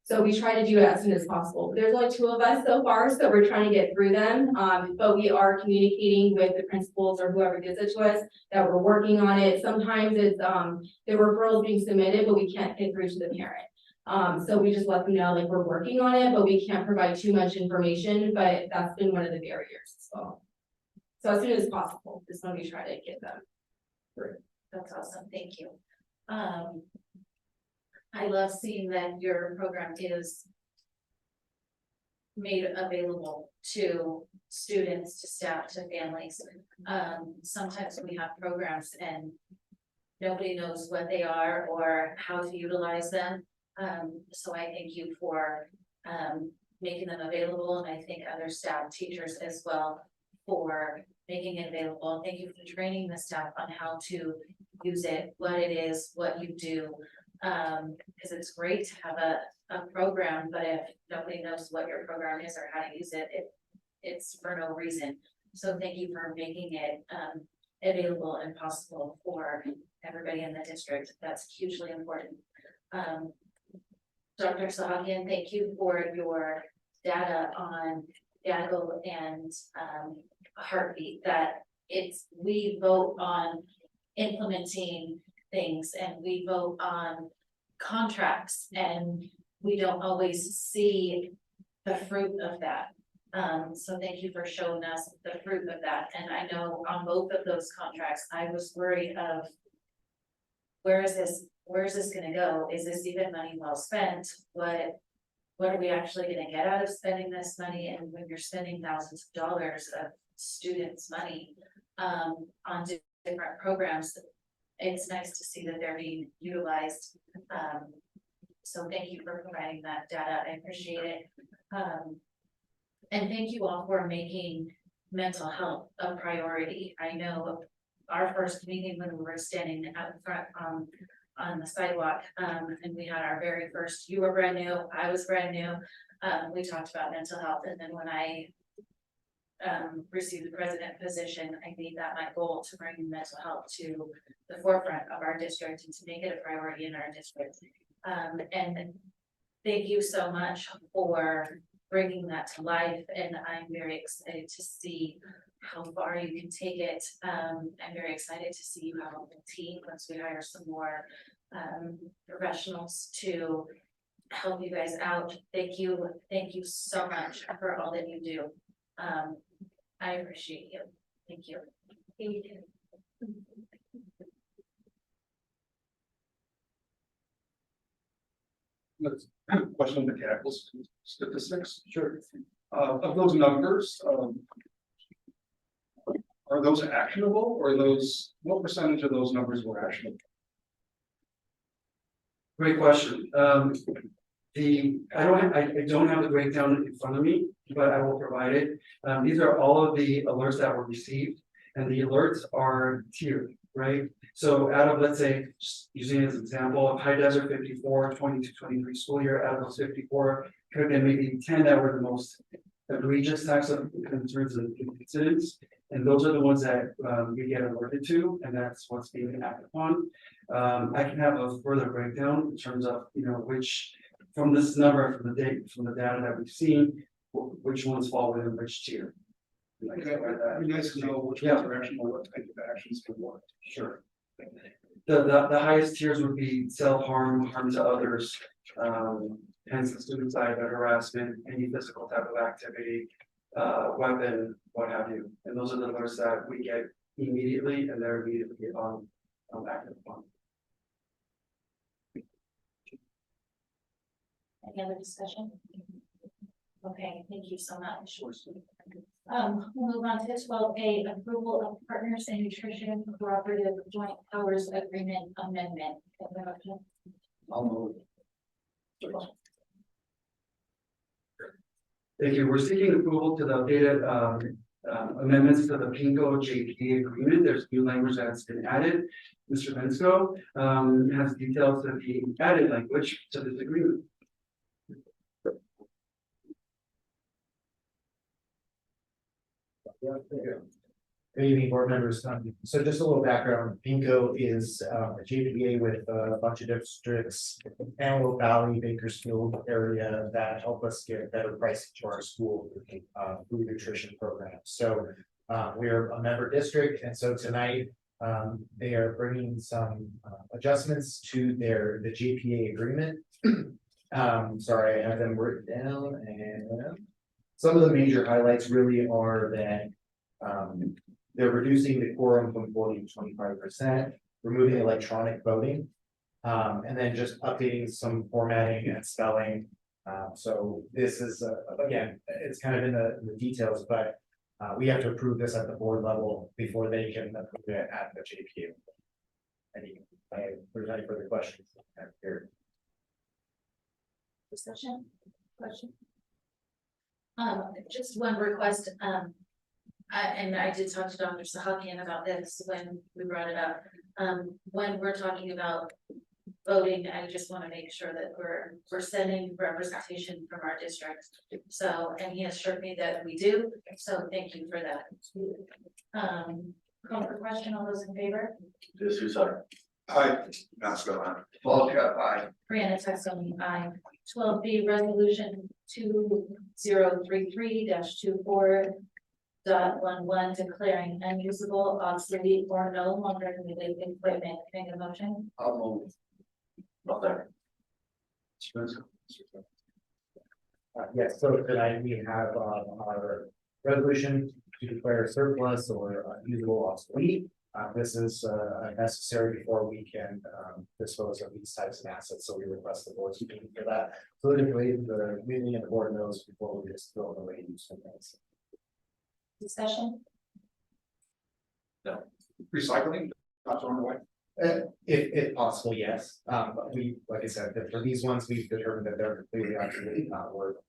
So we try to do it as soon as possible. There's only 2 of us so far, so we're trying to get through them. But we are communicating with the principals or whoever gives it to us that we're working on it. Sometimes it's the referrals being submitted, but we can't get through to the parent. So we just let them know like we're working on it, but we can't provide too much information. But that's been one of the barriers as well. So as soon as possible is when we try to get them. Great. That's awesome. Thank you. I love seeing that your program is made available to students, to staff, to families. Sometimes we have programs and nobody knows what they are or how to utilize them. So I thank you for making them available, and I thank other staff, teachers as well for making it available. Thank you for training the staff on how to use it, what it is, what you do. Because it's great to have a program, but if nobody knows what your program is or how to use it, it's for no reason. So thank you for making it available and possible for everybody in the district. That's hugely important. Dr. Sahakian, thank you for your data on Gaggle and Heartbeat, that we vote on implementing things and we vote on contracts and we don't always see the fruit of that. So thank you for showing us the fruit of that. And I know on both of those contracts, I was worried of where is this gonna go? Is this even money well spent? What are we actually gonna get out of spending this money? And when you're spending thousands of dollars of students' money on different programs, it's nice to see that they're being utilized. So thank you for providing that data. I appreciate it. And thank you all for making mental health a priority. I know our first meeting when we were standing out front on the sidewalk, and we had our very first, you were brand new, I was brand new. We talked about mental health, and then when I received the president position, I made that my goal to bring mental health to the forefront of our district and to make it a priority in our district. And thank you so much for bringing that to life, and I'm very excited to see how far you can take it. I'm very excited to see you have a whole team once we hire some more professionals to help you guys out. Thank you so much for all that you do. I appreciate you. Thank you. Thank you. Question on the capital statistics. Sure. Of those numbers, are those actionable, or what percentage of those numbers were actionable? Great question. I don't have the breakdown in front of me, but I will provide it. These are all of the alerts that were received, and the alerts are tiered, right? So out of, let's say, just using as an example, of High Desert 54, 22-23 school year, out of those 54, could have been maybe 10 that were the most egregious types of concerns and incidents. And those are the ones that we get alerted to, and that's what's being acted upon. I can have a further breakdown in terms of, which, from this number, from the data that we've seen, which ones fall within which tier. Okay, it'd be nice to know which ones are actionable, what type of actions can work. Sure. The highest tiers would be self-harm, harm to others, hence the student side, harassment, any physical type of activity, weapon, what have you. And those are the alerts that we get immediately, and they're immediately acted upon. Any other discussion? Okay, thank you so much. We'll move on to 12A, approval of partners in nutrition cooperative joint powers agreement amendment. I'll move. Thank you. We're seeking approval to the updated amendments to the PINCO JPA agreement. There's new language that's been added. Mr. Bensko has details of the added language to this agreement. Good evening, board members. So just a little background, PINCO is a JPA with a bunch of districts, Antelope Valley, Bakersfield area that help us get better pricing to our school food nutrition program. So we're a member district, and so tonight they are bringing some adjustments to the JPA agreement. Sorry, I have them written down, and some of the major highlights really are that they're reducing the quorum from 40 to 25%, removing electronic voting, and then just updating some formatting and spelling. So this is, again, it's kind of in the details, but we have to approve this at the board level before they can approve it at the JPA. If there's any further questions here. Discussion? Question? Just one request, and I did talk to Dr. Sahakian about this when we brought it up. When we're talking about voting, I just want to make sure that we're sending representation from our district. So, and he assured me that we do, so thank you for that. Call for question, all those in favor? This is our. Hi, Masco, aye. Paul Chuck, aye. Brianna Texel, aye. 12B, resolution 2023-24.11, declaring unusable, obsolete, or no longer needed equipment. Can I get a motion? I'll move. Not there. Yes, so tonight we have our resolution to declare surplus or unusable obsolete. This is necessary before we can dispose of these types of assets, so we request the board's opinion for that. So that the meeting and the board knows before we just throw it away and use some things. Discussion? No. Recycling, not throwing away. If possible, yes. But we, like I said, for these ones, we've determined that they're completely obsolete, not worth.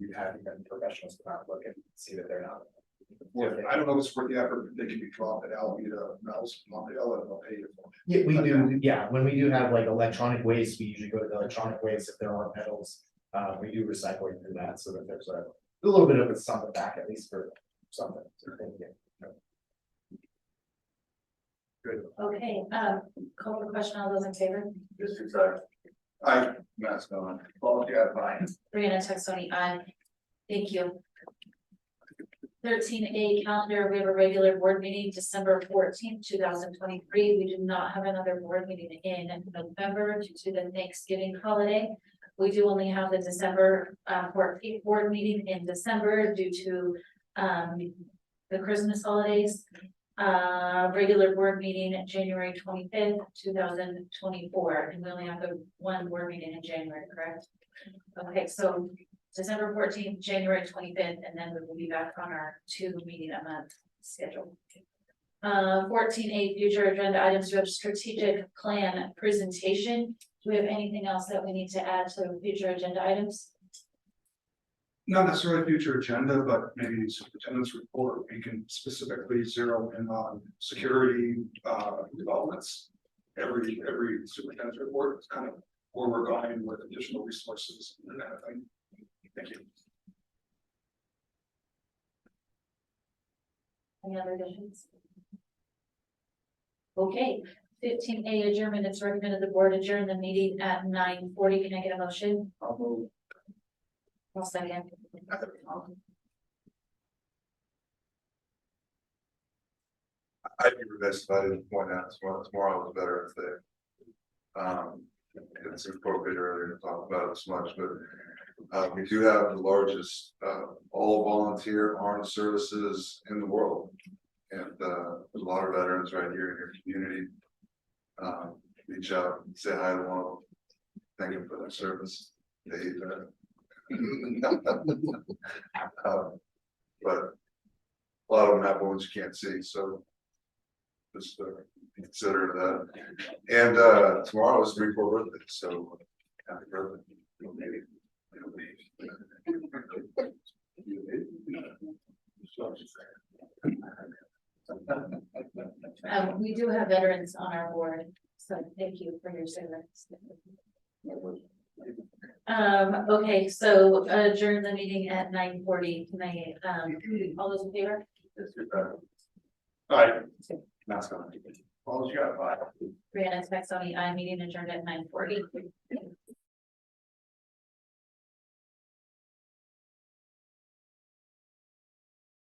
We've had even professionals come out and look and see that they're not. I don't know if it's worth the effort, but they can be dropped at Alameda, Mouse, Montreal, and they'll pay you for it. Yeah, we do, yeah, when we do have like electronic waste, we usually go to the electronic waste if there are metals. We do recycling through that, so that there's a little bit of a something back at least for something. So thank you. Good. Okay, call for question, all those in favor? Just exactly. Matt's gone. Paul, yeah, fine. Brianna Texoni, aye. Thank you. 13A calendar, we have a regular board meeting, December 14th, 2023. We do not have another board meeting in November due to the Thanksgiving holiday. We do only have the December 14th board meeting in December due to the Christmas holidays. Regular board meeting January 25th, 2024, and we only have the one board meeting in January, correct? Okay, so December 14th, January 25th, and then we will be back on our 2 meeting a month schedule. 14A future agenda items, we have strategic plan presentation. Do we have anything else that we need to add to future agenda items? Not necessarily future agenda, but maybe superintendent's report, we can specifically zero in on security developments. Every superintendent's report is kind of where we're going with additional resources and that kind of thing. Thank you. Any other additions? Okay, 15A adjournment, it's recommended the board adjourn the meeting at 9:40. Can I get a motion? I'll move. I'll second. I'd be remiss if I didn't point out tomorrow was Veterans Day. It's appropriate earlier to talk about it as much, but we do have the largest all volunteer armed services in the world. And there's a lot of veterans right here in your community. Reach out, say hi to one of them, thank them for their service. They hate that. But a lot of them have wounds you can't see, so just consider that. And tomorrow is 3-4 birthday, so happy birthday. We do have veterans on our board, so thank you for your service. Okay, so adjourn the meeting at 9:40 tonight. All those in favor? All right. Mask on. Paul, you got 5. Brianna Texoni, I meeting adjourned at 9:40.